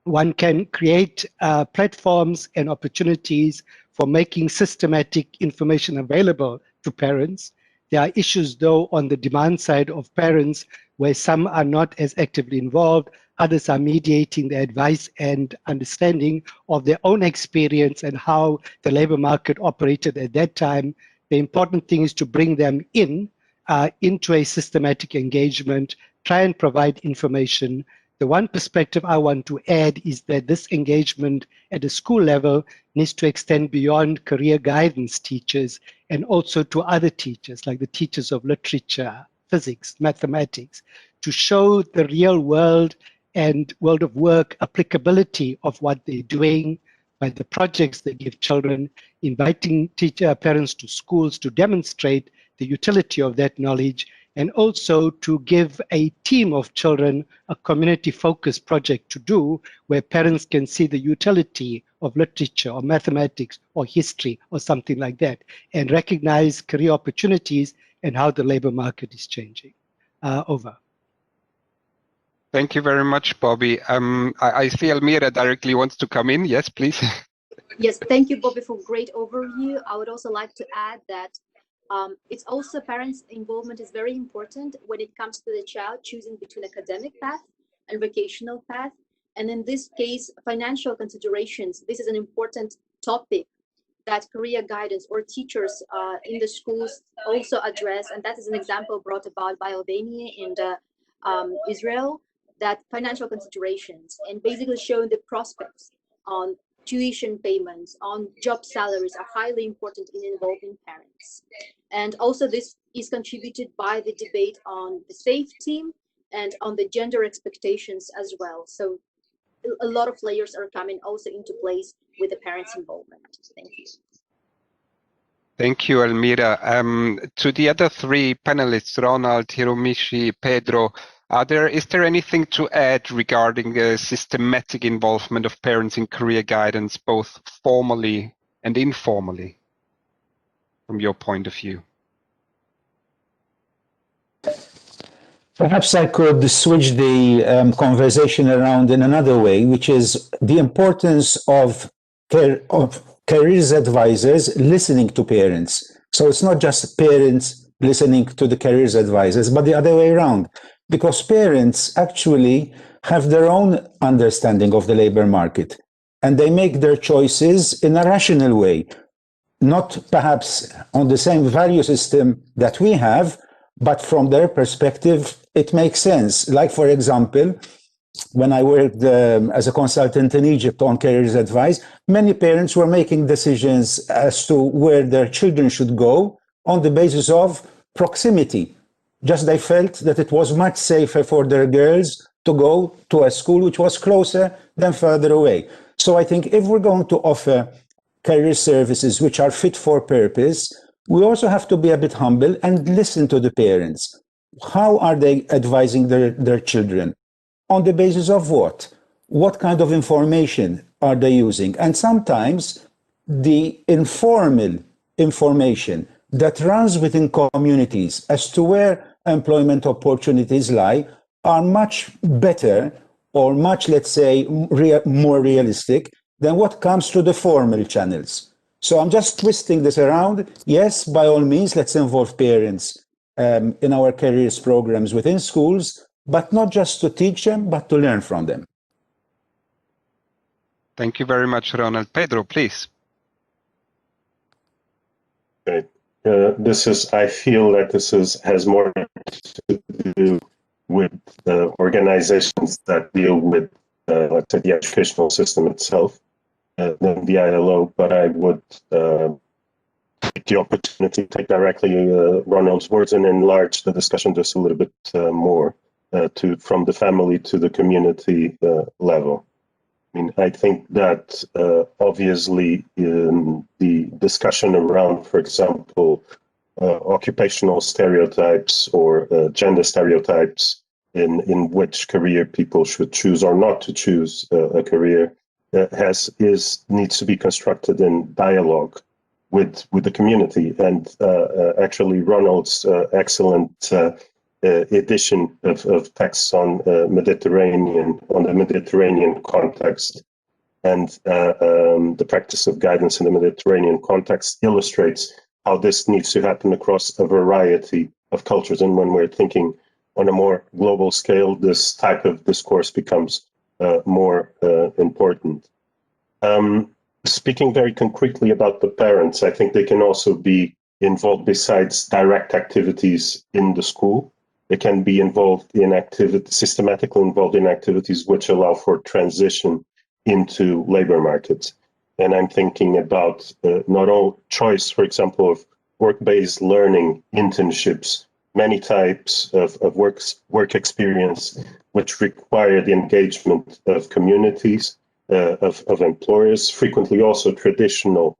one can create platforms and opportunities for making systematic information available to parents. There are issues, though, on the demand side of parents where some are not as actively involved, others are mediating the advice and understanding of their own experience and how the labor market operated at that time. The important thing is to bring them into a systematic engagement, try and provide information. The one perspective I want to add is that this engagement at the school level needs to extend beyond career guidance teachers and also to other teachers, like the teachers of literature, physics, mathematics, to show the real world and world of work applicability of what they're doing by the projects they give children, inviting parents to schools to demonstrate the utility of that knowledge, and also to give a team of children a community-focused project to do where parents can see the utility of literature or mathematics or history or something like that, and recognize career opportunities and how the labor market is changing. Over. Thank you very much, Bobby. I see Almira directly wants to come in. Yes, please. Yes, thank you, Bobby, for great overview. I would also like to add that it's also parents' involvement is very important when it comes to the child choosing between academic path and vocational path. And in this case, financial considerations. This is an important topic that career guidance or teachers in the schools also address. And that is an example brought about by Albania and Israel, that financial considerations and basically showing the prospects on tuition payments, on job salaries are highly important in involving parents. And also this is contributed by the debate on the safety and on the gender expectations as well. So a lot of layers are coming also into place with the parents' involvement. Thank you. Thank you, Almira. To the other three panelists, Ronald, Hiromishi, Pedro, is there anything to add regarding systematic involvement of parents in career guidance, both formally and informally, from your point of view? Perhaps I could switch the conversation around in another way, which is the importance of careers advisors listening to parents. So it's not just parents listening to the careers advisors, but the other way around, because parents actually have their own understanding of the labor market and they make their choices in a rational way. not perhaps on the same value system that we have, but from their perspective, it makes sense. Like, for example, when I worked as a consultant in Egypt on careers advice, many parents were making decisions as to where their children should go on the basis of proximity. Just they felt that it was much safer for their girls to go to a school which was closer than further away. So I think if we're going to offer career services which are fit for purpose, we also have to be a bit humble and listen to the parents. How are they advising their children? On the basis of what? What kind of information are they using? And sometimes the informal information that runs within communities as to where employment opportunities lie are much better or much, let's say, more realistic than what comes through the formal channels. So I'm just twisting this around. Yes, by all means, let's involve parents in our careers programs within schools, but not just to teach them, but to learn from them. Thank you very much, Ronald. Pedro, please. Okay. I feel that this has more to do with organizations that deal with, let's say, the educational system itself than the ILO, but I would take the opportunity to take directly Ronald's words and enlarge the discussion just a little bit more from the family to the community level. I mean, I think that obviously the discussion around, for example, occupational stereotypes or gender stereotypes in which career people should choose or not to choose a career needs to be constructed in dialogue with the community. And actually, Ronald's excellent edition of texts on the Mediterranean context and the practice of guidance in the Mediterranean context illustrates how this needs to happen across a variety of cultures. And when we're thinking on a more global scale, this type of discourse becomes more important. Speaking very concretely about the parents, I think they can also be involved besides direct activities in the school. They can be involved in systematically involved in activities which allow for transition into labor markets. And I'm thinking about not all choice, for example, of work-based learning internships, many types of work experience, which require the engagement of communities, of employers, frequently also traditional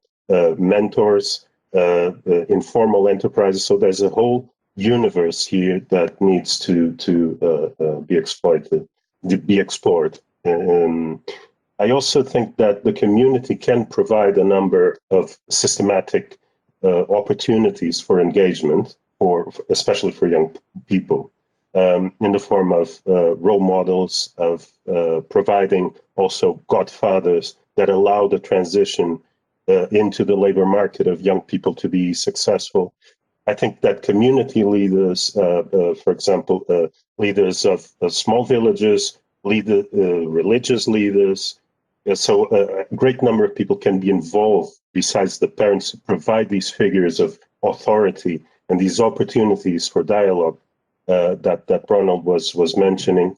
mentors, informal enterprises. So there's a whole universe here that needs to be exploited, to be explored. I also think that the community can provide a number of systematic opportunities for engagement, especially for young people, in the form of role models, of providing also godfathers that allow the transition into the labor market of young people to be successful. I think that community leaders, for example, leaders of small villages, religious leaders, so a great number of people can be involved besides the parents to provide these figures of authority and these opportunities for dialogue that Ronald was mentioning.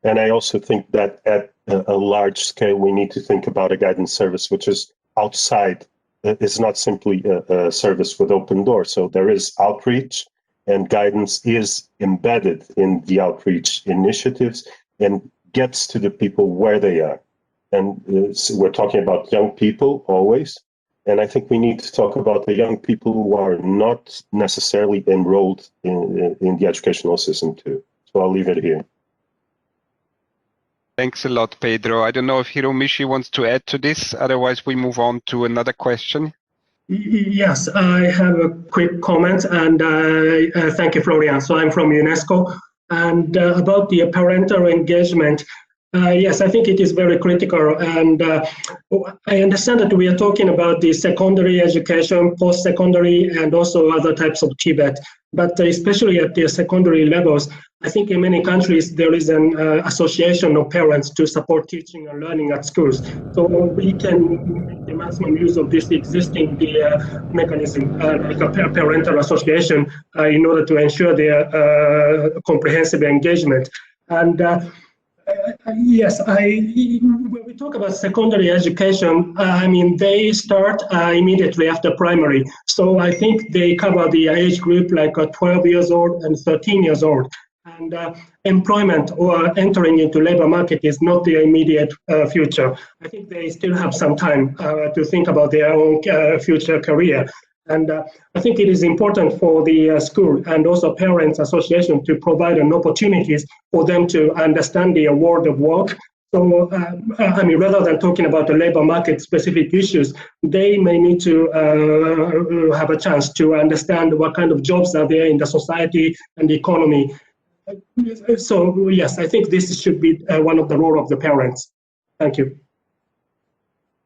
And I also think that at a large scale, we need to think about a guidance service which is outside. It's not simply a service with open doors. So there is outreach, and guidance is embedded in the outreach initiatives and gets to the people where they are. And we're talking about young people always. And I think we need to talk about the young people who are not necessarily enrolled in the educational system too. So I'll leave it here. Thanks a lot, Pedro. I don't know if Hiromichi wants to add to this. Otherwise, we move on to another question. Yes, I have a quick comment, and thank you, Florian. So I'm from UNESCO, and about the parental engagement, yes, I think it is very critical, and I understand that we are talking about the secondary education, post-secondary, and also other types of TVET, but especially at the secondary levels, I think in many countries there is an association of parents to support teaching and learning at schools. So we can make the maximum use of this existing mechanism, like a parental association, in order to ensure their comprehensive engagement. And yes, when we talk about secondary education, I mean, they start immediately after primary. So I think they cover the age group like 12 years old and 13 years old. And employment or entering into labor market is not the immediate future. I think they still have some time to think about their own future career. And I think it is important for the school and also parents association to provide an opportunities for them to understand the world of work. So, I mean, rather than talking about the labor market specific issues, they may need to have a chance to understand what kind of jobs are there in the society and the economy. So, yes, I think this should be one of the role of the parents. Thank you.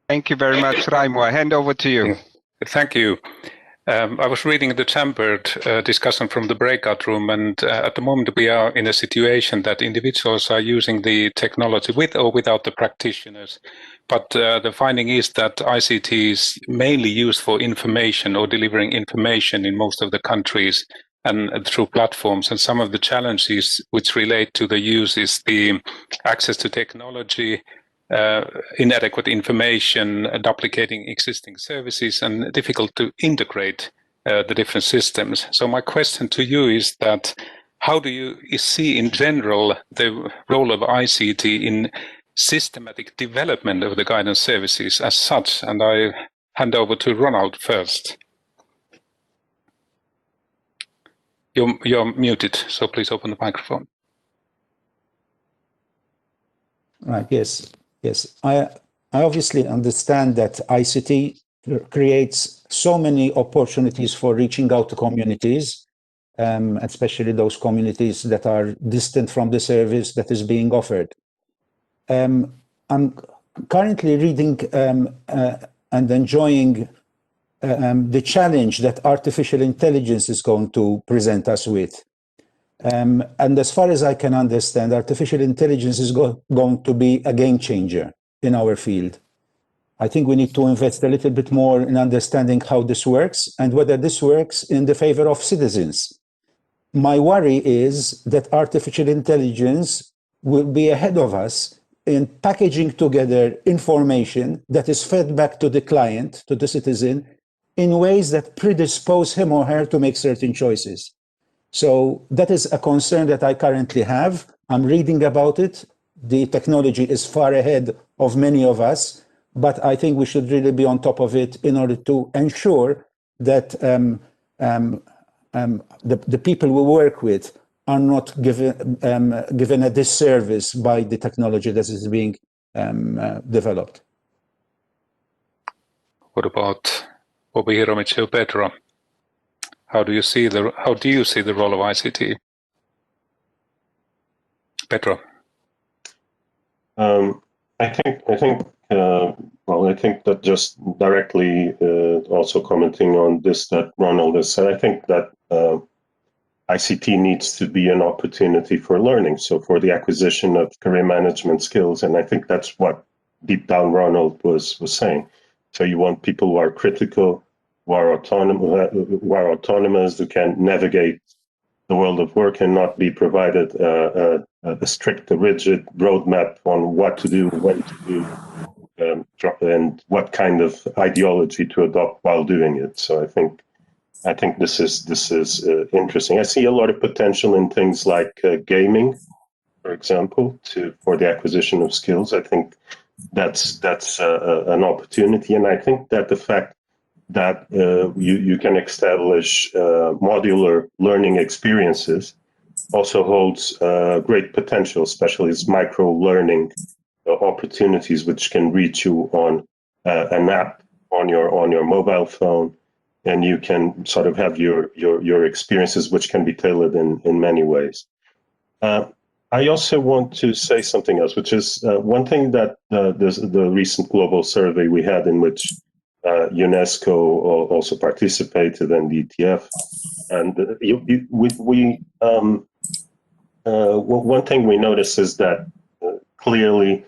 Thank you very much, Raimo. I hand over to you. Thank you. I was reading the chambered discussion from the breakout room, and at the moment we are in a situation that individuals are using the technology with or without the practitioners. But the finding is that ICT is mainly used for information or delivering information in most of the countries and through platforms. And some of the challenges which relate to the use is the access to technology, inadequate information, duplicating existing services, and difficult to integrate the different systems. So my question to you is that how do you see in general the role of ICT in systematic development of the guidance services as such? And I hand over to Ronald first. You're muted, so please open the microphone. Right, yes. I obviously understand that ICT creates so many opportunities for reaching out to communities, especially those communities that are distant from the service that is being offered. I'm currently reading and enjoying the challenge that artificial intelligence is going to present us with. And as far as I can understand, artificial intelligence is going to be a game changer in our field. I think we need to invest a little bit more in understanding how this works and whether this works in the favor of citizens. My worry is that artificial intelligence will be ahead of us in packaging together information that is fed back to the client, to the citizen, in ways that predispose him or her to make certain choices. So that is a concern that I currently have. I'm reading about it. The technology is far ahead of many of us, but I think we should really be on top of it in order to ensure that the people we work with are not given a disservice by the technology that is being developed. What about Obihiromicho Pedro? How do you see the role of ICT? Pedro. I think that just directly also commenting on this that Ronald has said, I think that ICT needs to be an opportunity for learning, so for the acquisition of career management skills, and I think that's what deep down Ronald was saying. So you want people who are critical, who are autonomous, who can navigate the world of work and not be provided a strict, rigid roadmap on what to do, when to do, and what kind of ideology to adopt while doing it. So I think this is interesting. I see a lot of potential in things like gaming, for example, for the acquisition of skills. I think that's an opportunity, and I think that the fact that you can establish modular learning experiences also holds great potential, especially as micro-learning opportunities, which can reach you on an app on your mobile phone, and you can sort of have your experiences, which can be tailored in many ways. I also want to say something else, which is one thing that the recent global survey we had, in which UNESCO also participated, and the ETF, and one thing we notice is that clearly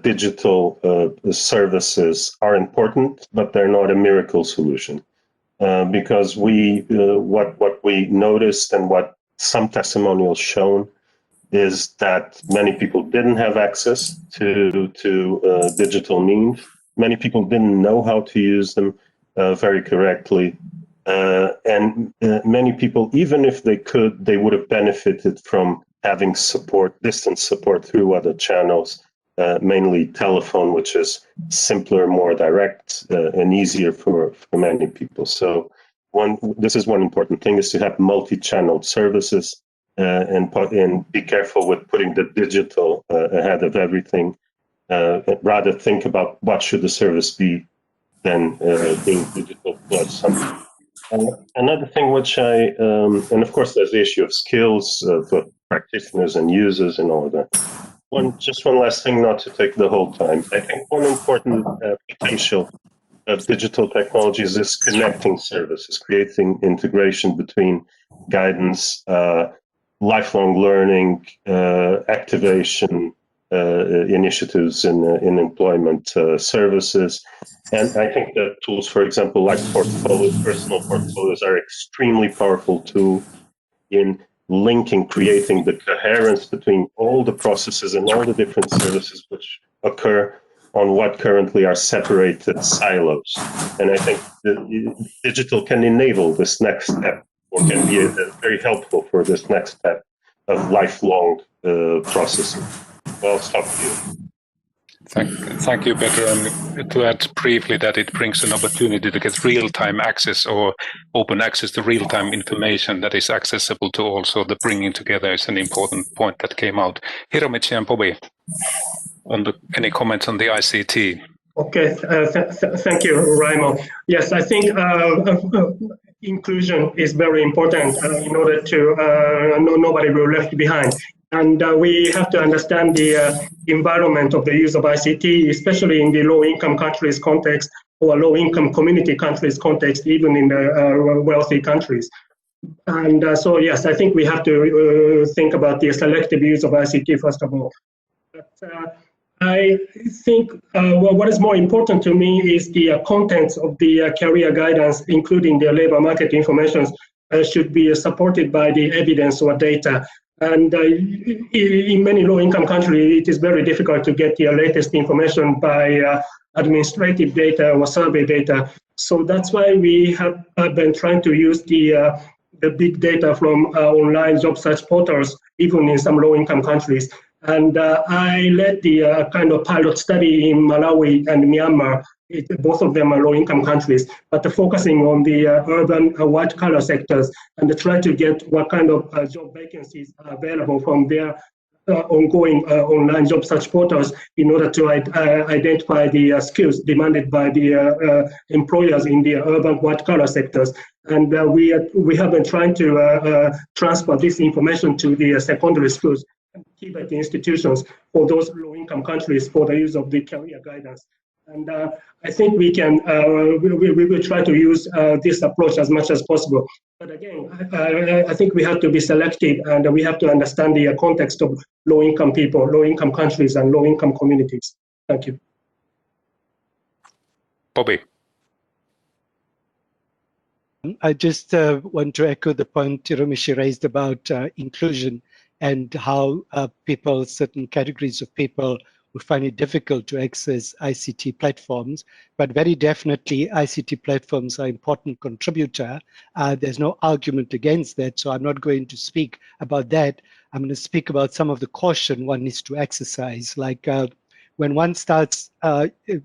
digital services are important, but they're not a miracle solution. Because what we noticed and what some testimonials shown is that many people didn't have access to digital means. Many people didn't know how to use them very correctly. And many people, even if they could, they would have benefited from having support, distance support through other channels, mainly telephone, which is simpler, more direct, and easier for many people. So this is one important thing, is to have multi-channeled services and be careful with putting the digital ahead of everything. Rather think about what should the service be than being digital plus something. Another thing which and of course there's the issue of skills for practitioners and users and all of that. One last thing, not to take the whole time. I think one important potential of digital technologies is connecting services, creating integration between guidance, lifelong learning, activation initiatives in employment services. And I think that tools, for example, like personal portfolios, are extremely powerful tool in creating the coherence between all the processes and all the different services which occur on what currently are separated silos. And I think the digital can enable this next step, or can be very helpful for this next step of lifelong processing. Well, I'll stop here. Thank you, Peter. And to add briefly that it brings an opportunity to get real-time access or open access to real-time information that is accessible to all. So the bringing together is an important point that came out. Hiromichi and Bobby, any comments on the ICT? Okay, thank you, Raimo. Yes, I think inclusion is very important in order to nobody will be left behind. And we have to understand the environment of the use of ICT, especially in the low-income countries context or low-income community countries context, even in the wealthy countries. And so, yes, I think we have to think about the selective use of ICT, first of all. But, I think what is more important to me is the contents of the career guidance, including the labor market information, should be supported by the evidence or data. And in many low-income countries, it is very difficult to get the latest information by administrative data or survey data. So that's why we have been trying to use the big data from online job search portals, even in some low-income countries. And I led the kind of pilot study in Malawi and Myanmar. Both of them are low-income countries, but focusing on the urban white-collar sectors and try to get what kind of job vacancies are available from their ongoing online job search portals in order to identify the skills demanded by the employers in the urban white-collar sectors. And we have been trying to transfer this information to the secondary schools, TVET institutions for those low-income countries for the use of the career guidance. And I think we can, we will try to use this approach as much as possible. But again, I think we have to be selective, and we have to understand the context of low-income people, low-income countries, and low-income communities. Thank you. Bobby. I just want to echo the point Hiromichi raised about inclusion and how people, certain categories of people, who find it difficult to access ICT platforms, but very definitely ICT platforms are an important contributor. There's no argument against that, so I'm not going to speak about that. I'm going to speak about some of the caution one needs to exercise, like when one starts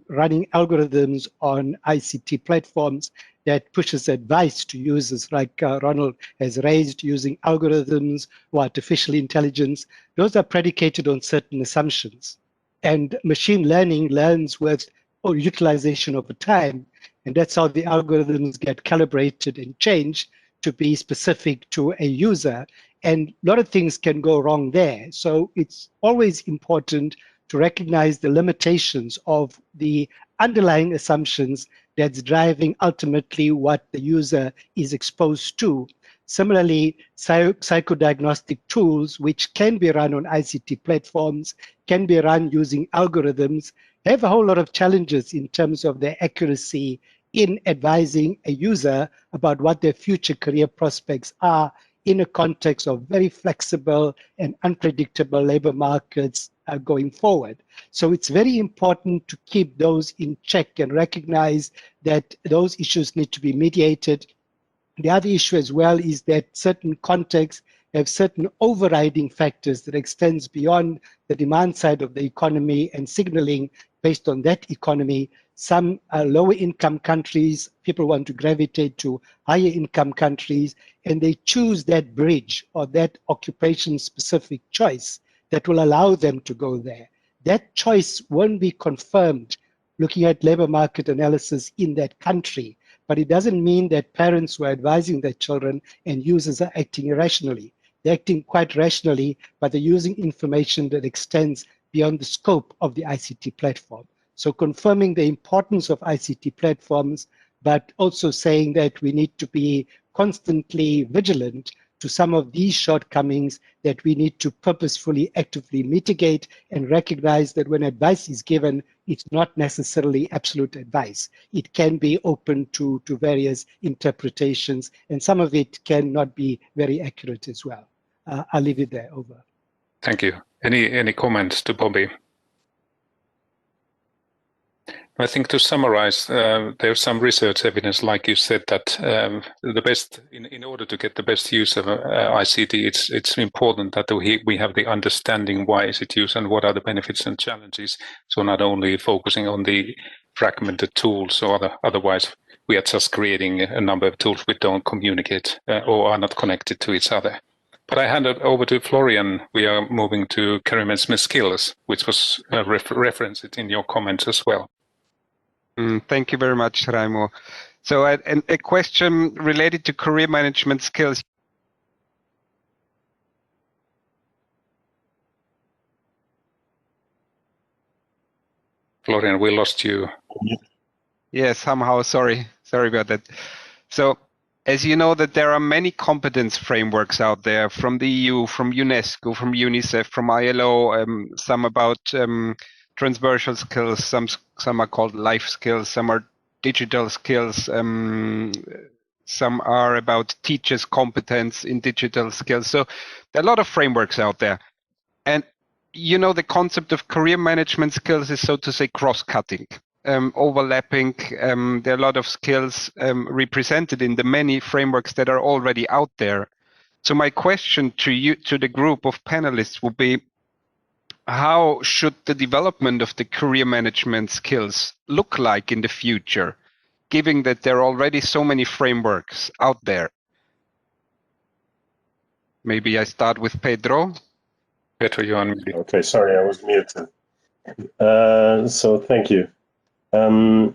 running algorithms on ICT platforms that pushes advice to users, like Ronald has raised, using algorithms or artificial intelligence, those are predicated on certain assumptions. And machine learning learns with utilization over time. And that's how the algorithms get calibrated and changed to be specific to a user. And a lot of things can go wrong there. So it's always important to recognize the limitations of the underlying assumptions that's driving ultimately what the user is exposed to. Similarly, psychodiagnostic tools, which can be run on ICT platforms, can be run using algorithms, have a whole lot of challenges in terms of their accuracy in advising a user about what their future career prospects are in a context of very flexible and unpredictable labor markets going forward. So it's very important to keep those in check and recognize that those issues need to be mediated. The other issue as well is that certain contexts have certain overriding factors that extends beyond the demand side of the economy and signaling based on that economy. Some lower income countries, people want to gravitate to higher income countries, and they choose that bridge or that occupation specific choice that will allow them to go there. That choice won't be confirmed looking at labor market analysis in that country, but it doesn't mean that parents who are advising their children and users are acting irrationally. They're acting quite rationally, but they're using information that extends beyond the scope of the ICT platform. So confirming the importance of ICT platforms, but also saying that we need to be constantly vigilant to some of these shortcomings that we need to purposefully, actively mitigate and recognize that when advice is given, it's not necessarily absolute advice. It can be open to various interpretations, and some of it cannot be very accurate as well. I'll leave it there. Over. Thank you. Any comments to Bobby? I think to summarize, there's some research evidence, like you said, that the best, in order to get the best use of ICT, it's important that we have the understanding why is it used and what are the benefits and challenges. So not only focusing on the fragmented tools, or otherwise we are just creating a number of tools which don't communicate or are not connected to each other. But I hand it over to Florian. We are moving to career management skills, which was referenced in your comments as well. Thank you very much, Raimo. So a question related to career management skills. Florian, we lost you. Yeah, somehow, sorry about that. So as you know, that there are many competence frameworks out there from the EU, from UNESCO, from UNICEF, from ILO, some about transversal skills, some are called life skills, some are digital skills, some are about teachers' competence in digital skills. So there are a lot of frameworks out there. And you know, the concept of career management skills is, so to say, cross-cutting, overlapping. There are a lot of skills represented in the many frameworks that are already out there. So my question to you, to the group of panelists, would be, how should the development of the career management skills look like in the future, given that there are already so many frameworks out there? Maybe I start with Pedro. Pedro, you're on mute. Okay, sorry, I was muted. So thank you. Of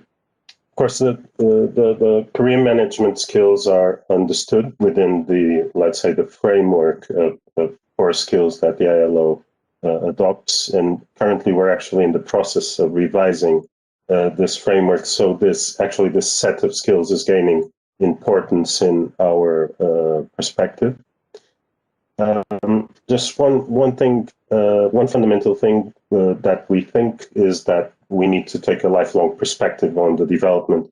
course, the career management skills are understood within the, let's say, the framework of core skills that the ILO adopts, and currently we're actually in the process of revising this framework. So this set of skills is gaining importance in our perspective. Just one thing, one fundamental thing that we think is that we need to take a lifelong perspective on the development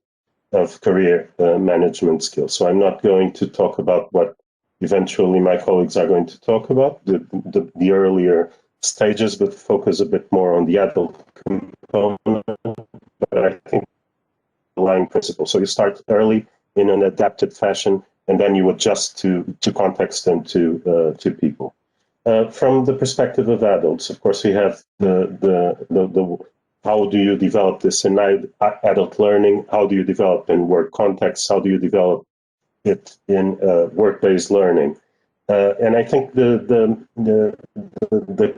of career management skills. So I'm not going to talk about what eventually my colleagues are going to talk about, the earlier stages, but focus a bit more on the adult component. But I think the line principle. So you start early in an adapted fashion, and then you adjust to context and to people. From the perspective of adults, of course, we have the how do you develop this in adult learning? How do you develop in work context? How do you develop it in work-based learning? And I think the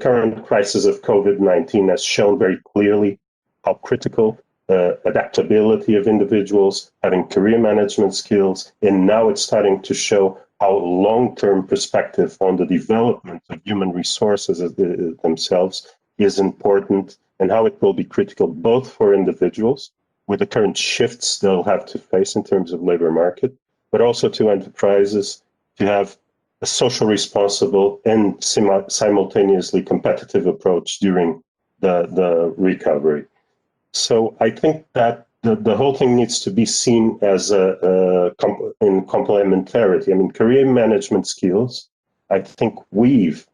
current crisis of COVID-19 has shown very clearly how critical adaptability of individuals, having career management skills, and now it's starting to show how long-term perspective on the development of human resources themselves is important, and how it will be critical both for individuals with the current shifts they'll have to face in terms of labor market, but also to enterprises, to have a social responsible and simultaneously competitive approach during the recovery. So I think that the whole thing needs to be seen as in complementarity. I mean, career management skills, I think, weave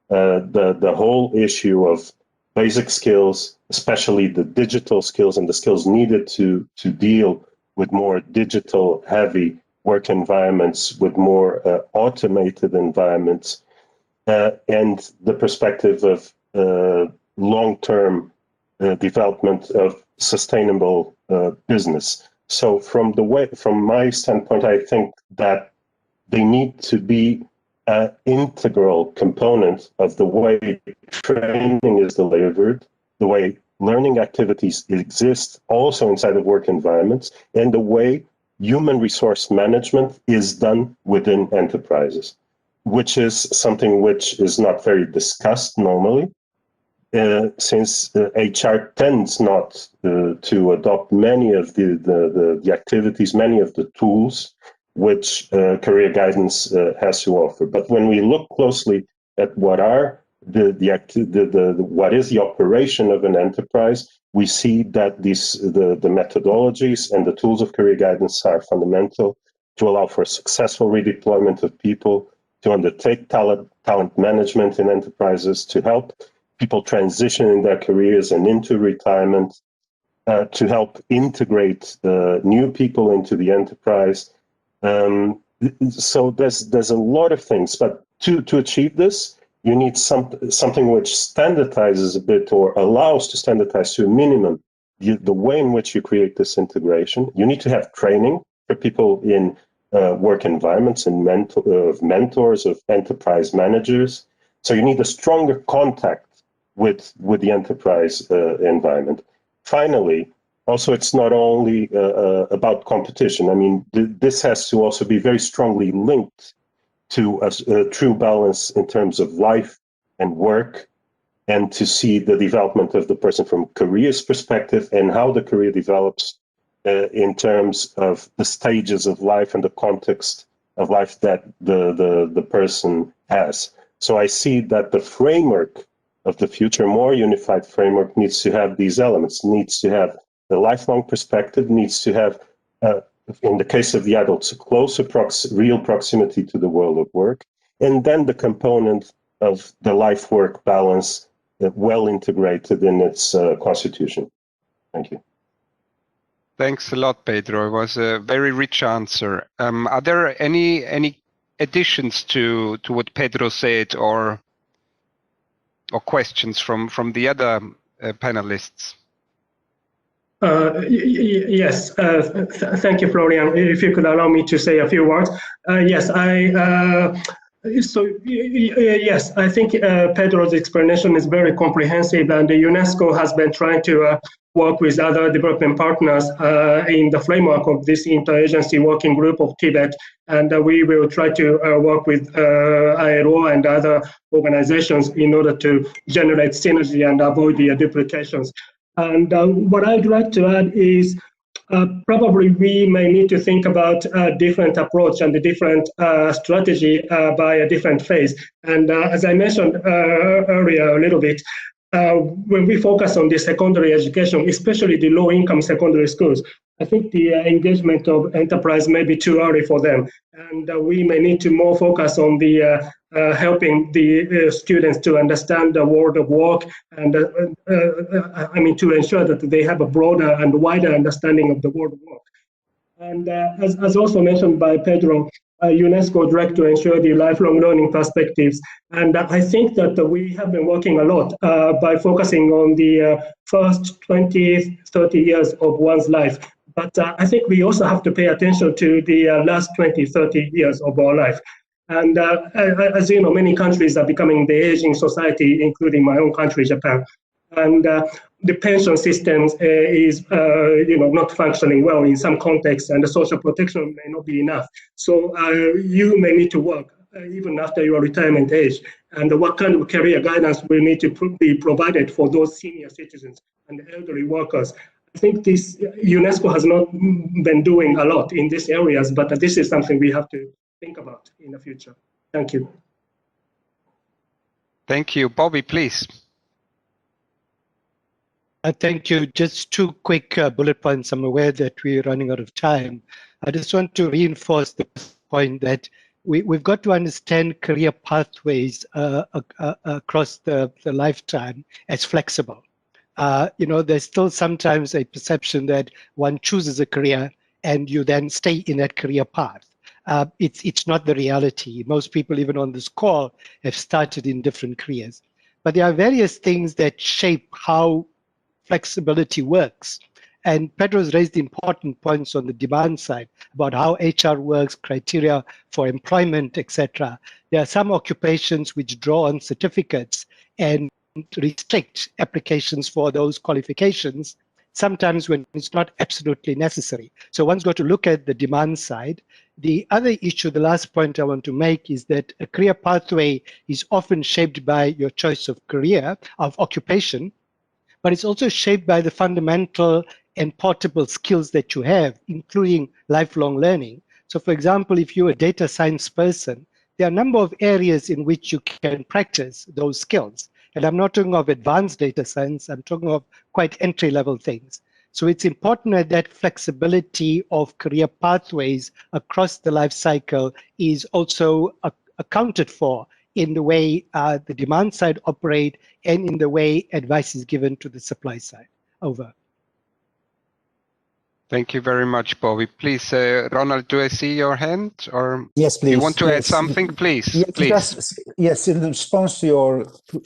the whole issue of basic skills, especially the digital skills and the skills needed to deal with more digital heavy work environments, with more automated environments, and the perspective of long-term development of sustainable business. So from my standpoint, I think that they need to be an integral component of the way training is delivered, the way learning activities exist also inside of work environments, and the way human resource management is done within enterprises, which is something which is not very discussed normally, since HR tends not to adopt many of the activities, many of the tools which career guidance has to offer. But when we look closely at what are what is the operation of an enterprise, we see that the methodologies and the tools of career guidance are fundamental to allow for successful redeployment of people, to undertake talent management in enterprises, to help people transition in their careers and into retirement, to help integrate new people into the enterprise. So there's a lot of things, but to achieve this, you need something which standardizes a bit or allows to standardize to a minimum the way in which you create this integration. You need to have training for people in work environments and mentors, of enterprise managers. So you need a stronger contact with the enterprise environment. Finally, also, it's not only about competition. I mean, this has to also be very strongly linked to a true balance in terms of life and work, and to see the development of the person from career's perspective and how the career develops in terms of the stages of life and the context of life that the person has. So I see that the framework of the future, more unified framework, needs to have these elements, needs to have the lifelong perspective, needs to have, in the case of the adults, a closer real proximity to the world of work, and then the component of the life-work balance well integrated in its constitution. Thank you. Thanks a lot, Pedro. It was a very rich answer. Are there any additions to what Pedro said, or questions from the other panelists? Yes, thank you, Florian. If you could allow me to say a few words. Yes, yes, I think Pedro's explanation is very comprehensive, and the UNESCO has been trying to work with other development partners in the framework of this interagency working group of Tibet, and we will try to work with ILO and other organizations in order to generate synergy and avoid the duplications. And what I'd like to add is probably we may need to think about a different approach and a different strategy by a different phase. And as I mentioned earlier a little bit, when we focus on the secondary education, especially the low-income secondary schools, I think the engagement of enterprise may be too early for them. And we may need to more focus on the helping the students to understand the world of work, and I mean, to ensure that they have a broader and wider understanding of the world of work. And as also mentioned by Pedro, UNESCO direct to ensure the lifelong learning perspectives. And I think that we have been working a lot by focusing on the first 20, 30 years of one's life. But I think we also have to pay attention to the last 20, 30 years of our life. And as you know, many countries are becoming the aging society, including my own country, Japan. And the pension system is not functioning well in some contexts, and the social protection may not be enough. So you may need to work even after your retirement age. And what kind of career guidance will need to be provided for those senior citizens and elderly workers? I think this UNESCO has not been doing a lot in these areas, but this is something we have to think about in the future. Thank you. Thank you. Bobby, please. Thank you. Just two quick bullet points. I'm aware that we're running out of time. I just want to reinforce the point that we've got to understand career pathways across the lifetime as flexible. There's still sometimes a perception that one chooses a career and you then stay in that career path. It's not the reality. Most people, even on this call, have started in different careers. But there are various things that shape how flexibility works. And Pedro's raised important points on the demand side about how HR works, criteria for employment, etc. There are some occupations which draw on certificates and restrict applications for those qualifications, sometimes when it's not absolutely necessary. So one's got to look at the demand side. The other issue, the last point I want to make, is that a career pathway is often shaped by your choice of career, of occupation, but it's also shaped by the fundamental and portable skills that you have, including lifelong learning. So for example, if you're a data science person, there are a number of areas in which you can practice those skills. And I'm not talking of advanced data science, I'm talking of quite entry-level things. So it's important that that flexibility of career pathways across the life cycle is also accounted for in the way the demand side operate and in the way advice is given to the supply side. Over. Thank you very much, Bobby. Please, Ronald, do I see your hand? Or yes, please. You want to add something? Please, yes, please. Yes, in response to your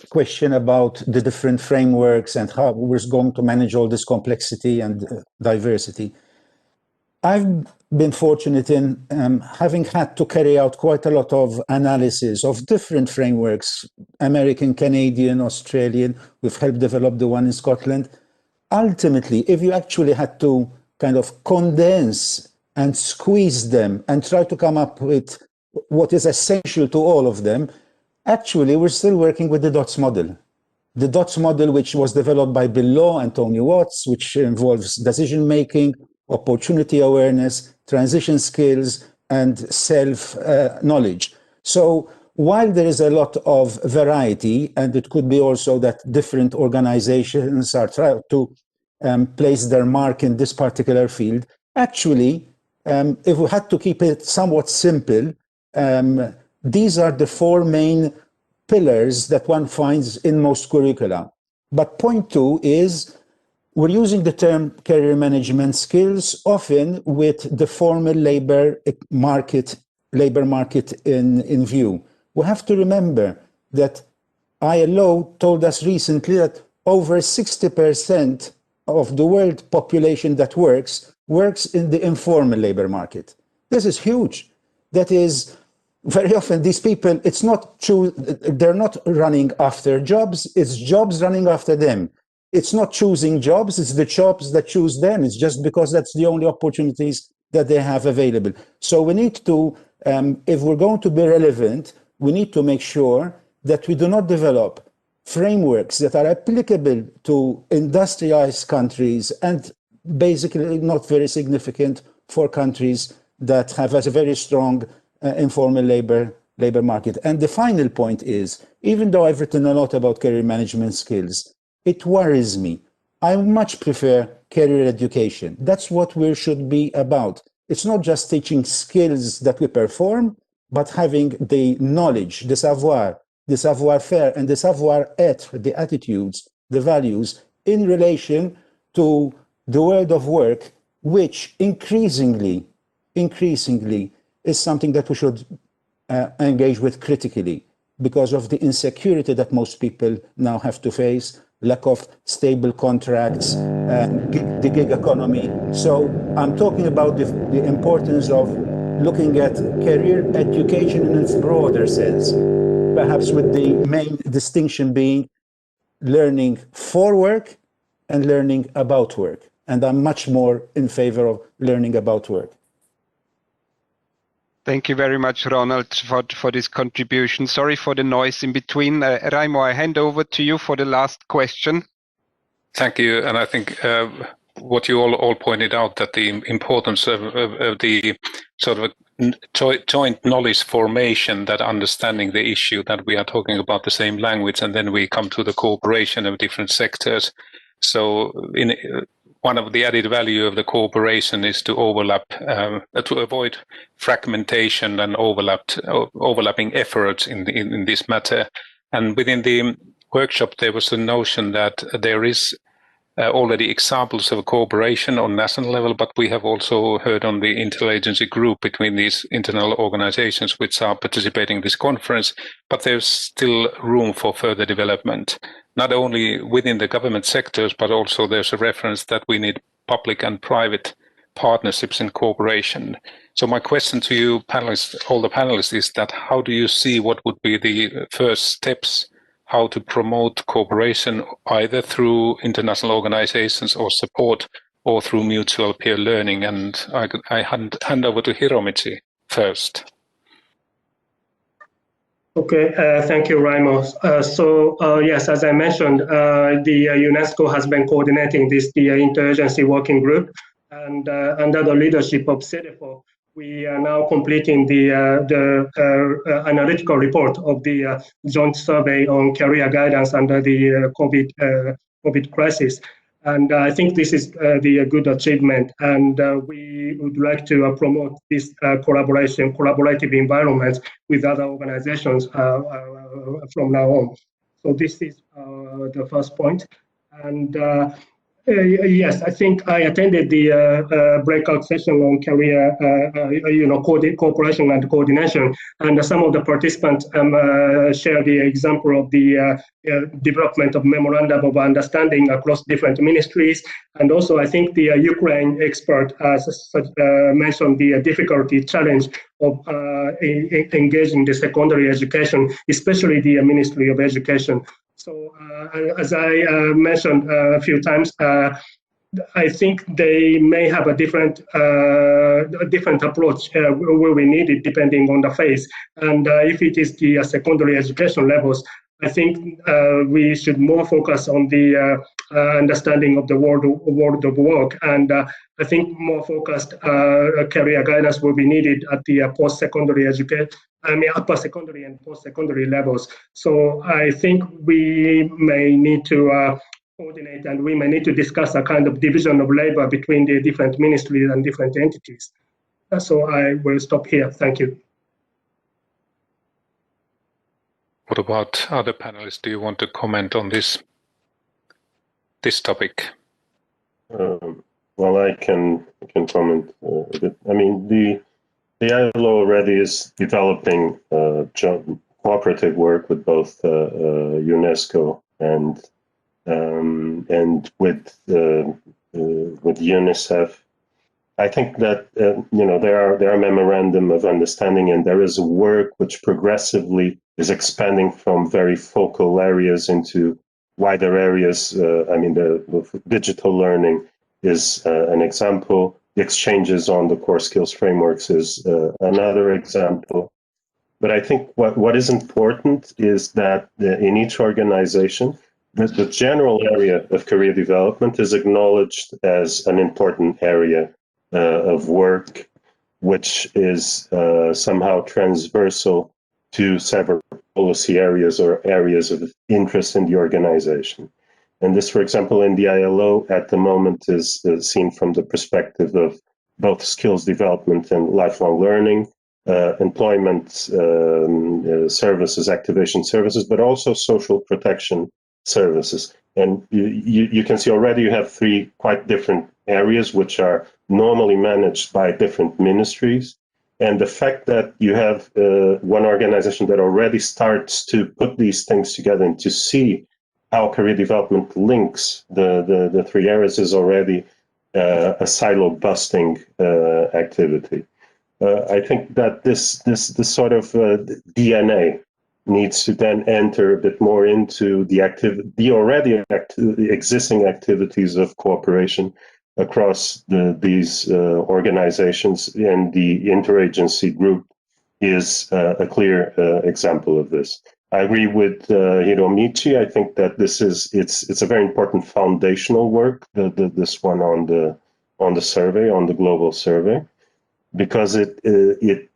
question about the different frameworks and how we're going to manage all this complexity and diversity, I've been fortunate in having had to carry out quite a lot of analysis of different frameworks, American, Canadian, Australian. We've helped develop the one in Scotland. Ultimately, if you actually had to kind of condense and squeeze them and try to come up with what is essential to all of them, actually, we're still working with the DOTS model. The DOTS model, which was developed by Bill Law and Tony Watts, which involves decision-making, opportunity awareness, transition skills, and self-knowledge. So while there is a lot of variety, and it could be also that different organizations are trying to place their mark in this particular field, actually, if we had to keep it somewhat simple, these are the four main pillars that one finds in most curricula. But point two is we're using the term career management skills often with the formal labor market in view. We have to remember that ILO told us recently that over 60% of the world population that works in the informal labor market. This is huge. That is, very often these people, they're not running after jobs, it's jobs running after them. It's not choosing jobs, it's the jobs that choose them. It's just because that's the only opportunities that they have available. So we need to, if we're going to be relevant, we need to make sure that we do not develop frameworks that are applicable to industrialized countries and basically not very significant for countries that have a very strong informal labor market. And the final point is, even though I've written a lot about career management skills, it worries me. I much prefer career education. That's what we should be about. It's not just teaching skills that we perform, but having the knowledge, the savoir-faire, and the savoir-être, the attitudes, the values in relation to the world of work, which increasingly is something that we should engage with critically because of the insecurity that most people now have to face, lack of stable contracts, the gig economy. So I'm talking about the importance of looking at career education in its broader sense, perhaps with the main distinction being learning for work and learning about work. And I'm much more in favor of learning about work. Thank you very much, Ronald, for this contribution. Sorry for the noise in between. Raimo, I hand over to you for the last question. Thank you. And I think what you all pointed out, that the importance of the sort of joint knowledge formation, that understanding the issue, that we are talking about the same language, and then we come to the cooperation of different sectors. So one of the added value of the cooperation is to overlap, to avoid fragmentation and overlapping efforts in this matter. And within the workshop, there was a notion that there is already examples of cooperation on national level, but we have also heard on the interagency group between these internal organizations which are participating in this conference, but there's still room for further development, not only within the government sectors, but also there's a reference that we need public and private partnerships and cooperation. So my question to you panelists, all the panelists, is that how do you see what would be the first steps, how to promote cooperation either through international organizations or support, or through mutual peer learning? And I hand over to Hiromichi first. Okay, thank you, Raimo. Yes, as I mentioned, the UNESCO has been coordinating the interagency working group, and under the leadership of CEDEFOP, we are now completing the analytical report of the joint survey on career guidance under the COVID crisis. And I think this is the good achievement, and we would like to promote this collaborative environment with other organizations from now on. So this is the first point. And yes, I think I attended the breakout session on career, cooperation and coordination, and some of the participants shared the example of the development of memorandum of understanding across different ministries, and also I think the Ukraine expert mentioned the difficulty challenge of engaging the secondary education, especially the Ministry of Education. So as I mentioned a few times, I think they may have a different approach where we need it depending on the phase. And if it is the secondary education levels, I think we should more focus on the understanding of the world of work. And I think more focused career guidance will be needed at the post-secondary education, upper secondary and post-secondary levels. So I think we may need to coordinate, and we may need to discuss a kind of division of labor between the different ministries and different entities. So I will stop here. Thank you. What about other panelists? Do you want to comment on this topic? Well, I can comment a bit. I mean, the ILO already is developing cooperative work with both UNESCO and with UNICEF. I think that there are memorandum of understanding, and there is a work which progressively is expanding from very focal areas into wider areas. The digital learning is an example. The exchanges on the core skills frameworks is another example. But I think what is important is that in each organization, the general area of career development is acknowledged as an important area of work, which is somehow transversal to several policy areas or areas of interest in the organization. And this, for example, in the ILO at the moment is seen from the perspective of both skills development and lifelong learning, employment services, activation services, but also social protection services. And you can see already you have three quite different areas which are normally managed by different ministries. And the fact that you have one organization that already starts to put these things together and to see how career development links the three areas is already a silo busting activity. I think that this sort of DNA needs to then enter a bit more into the existing activities of cooperation across these organizations, and the interagency group is a clear example of this. I agree with Hiromichi. I think that it's a very important foundational work. This one on the survey, on the global survey, because it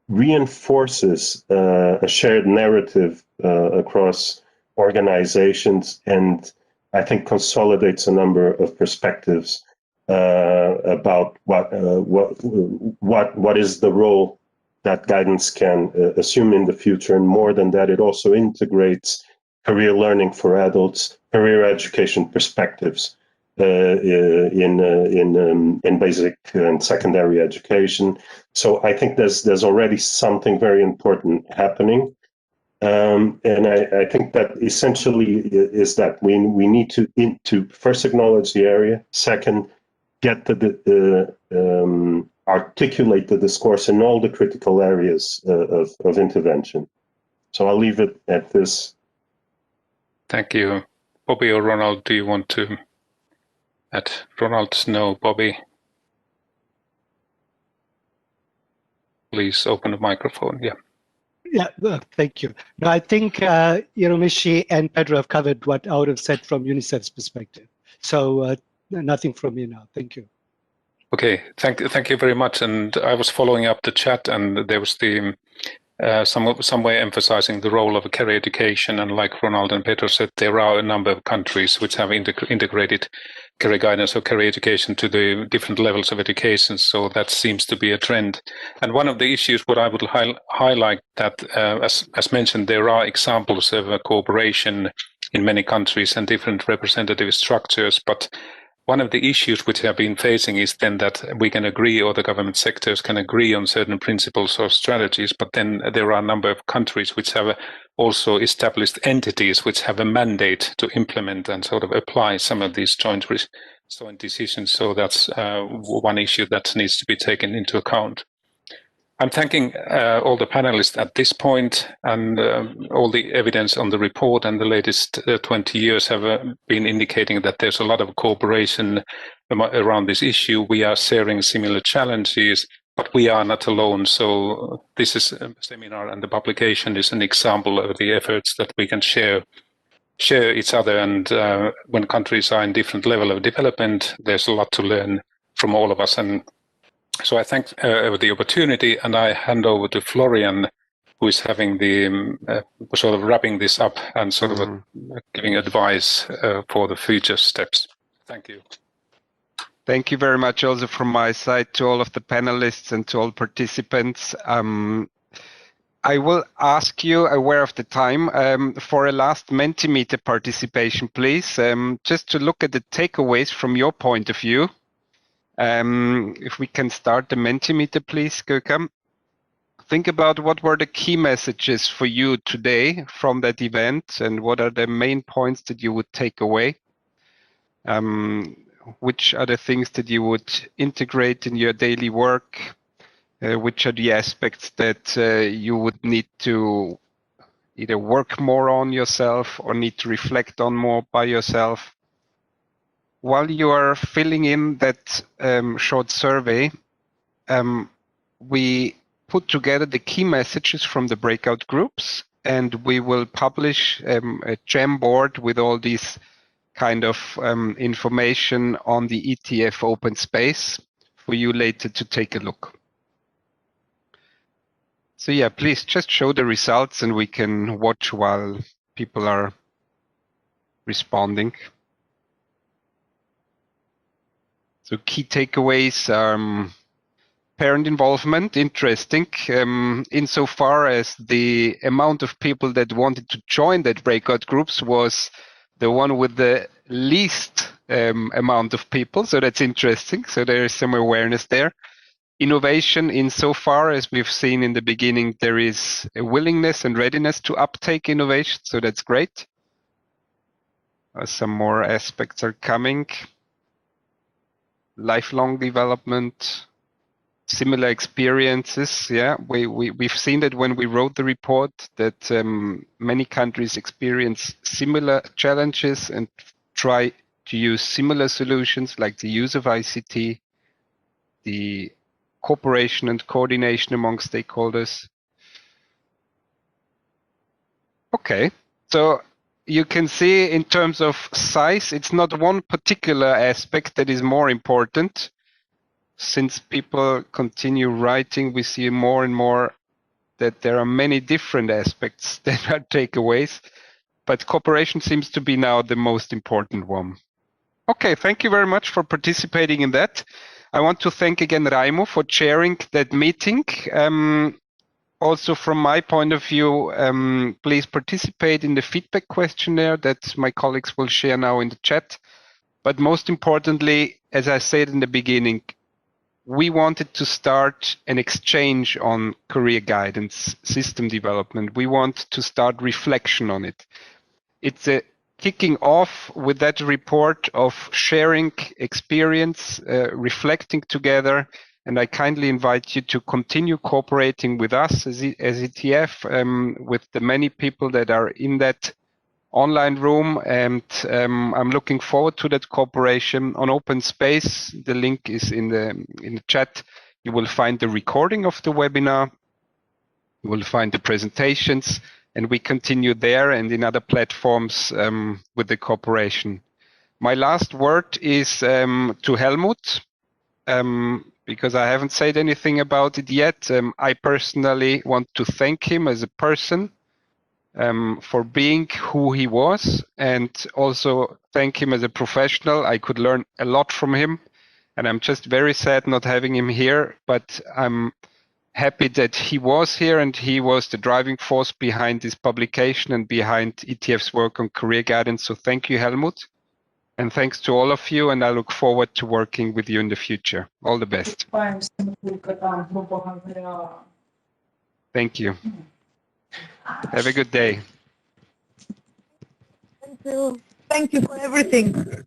reinforces a shared narrative across organizations, and I think consolidates a number of perspectives about what is the role that guidance can assume in the future. And more than that, it also integrates career learning for adults, career education perspectives in basic and secondary education. So I think there's already something very important happening. And I think that essentially is that we need to first acknowledge the area, second, get articulate the discourse in all the critical areas of intervention. So I'll leave it at this. Thank you. Bobby or Ronald, do you want to add? Ronald, no. Bobby? Please open the microphone. Yeah. Yeah, thank you. No, I think Hiromichi and Pedro have covered what I would have said from UNICEF's perspective. So nothing from me now. Thank you. Okay, thank you very much. And I was following up the chat, and there was the some way emphasizing the role of career education. And like Ronald and Pedro said, there are a number of countries which have integrated career guidance or career education to the different levels of education. So that seems to be a trend. And one of the issues what I would highlight that, as mentioned, there are examples of cooperation in many countries and different representative structures, but one of the issues which have been facing is then that we can agree, or the government sectors can agree on certain principles or strategies, but then there are a number of countries which have also established entities which have a mandate to implement and sort of apply some of these joint decisions. So that's one issue that needs to be taken into account. I'm thanking all the panelists at this point, and all the evidence on the report and the latest 20 years have been indicating that there's a lot of cooperation around this issue. We are sharing similar challenges, but we are not alone. So this is a seminar, and the publication is an example of the efforts that we can share each other. And when countries are in different level of development, there's a lot to learn from all of us. And so I thank the opportunity, and I hand over to Florian, who is having the sort of wrapping this up and sort of giving advice for the future steps. Thank you. Thank you very much also from my side to all of the panelists and to all participants. I will ask you, aware of the time, for a last Mentimeter participation, please, just to look at the takeaways from your point of view. If we can start the Mentimeter, please, Gökhan. Think about what were the key messages for you today from that event, and what are the main points that you would take away? Which are the things that you would integrate in your daily work? Which are the aspects that you would need to either work more on yourself or need to reflect on more by yourself? While you are filling in that short survey, we put together the key messages from the breakout groups, and we will publish a Jamboard with all these kind of information on the ETF open space for you later to take a look. So yeah, please just show the results, and we can watch while people are responding. So key takeaways, parent involvement, interesting, insofar as the amount of people that wanted to join that breakout groups was the one with the least amount of people. So that's interesting. So there is some awareness there. Innovation, insofar as we've seen in the beginning, there is a willingness and readiness to uptake innovation. So that's great. Some more aspects are coming. Lifelong development, similar experiences. Yeah, we've seen that when we wrote the report, that many countries experience similar challenges and try to use similar solutions, like the use of ICT, the cooperation and coordination among stakeholders. Okay, so you can see in terms of size, it's not one particular aspect that is more important. Since people continue writing, we see more and more that there are many different aspects that are takeaways, but cooperation seems to be now the most important one. Okay, thank you very much for participating in that. I want to thank again Raimo for chairing that meeting. Also, from my point of view, please participate in the feedback questionnaire that my colleagues will share now in the chat. But most importantly, as I said in the beginning, we wanted to start an exchange on career guidance system development. We want to start reflection on it. It's a kicking off with that report of sharing experience, reflecting together, and I kindly invite you to continue cooperating with us as ETF, with the many people that are in that online room, and I'm looking forward to that cooperation on open space. The link is in the chat. You will find the recording of the webinar. You will find the presentations, and we continue there and in other platforms with the cooperation. My last word is to Helmut, because I haven't said anything about it yet. I personally want to thank him as a person for being who he was, and also thank him as a professional. I could learn a lot from him, and I'm just very sad not having him here, but I'm happy that he was here and he was the driving force behind this publication and behind ETF's work on career guidance. So thank you, Helmut. And thanks to all of you, and I look forward to working with you in the future. All the best. Thank you. Have a good day. Thank you. Thank you for everything.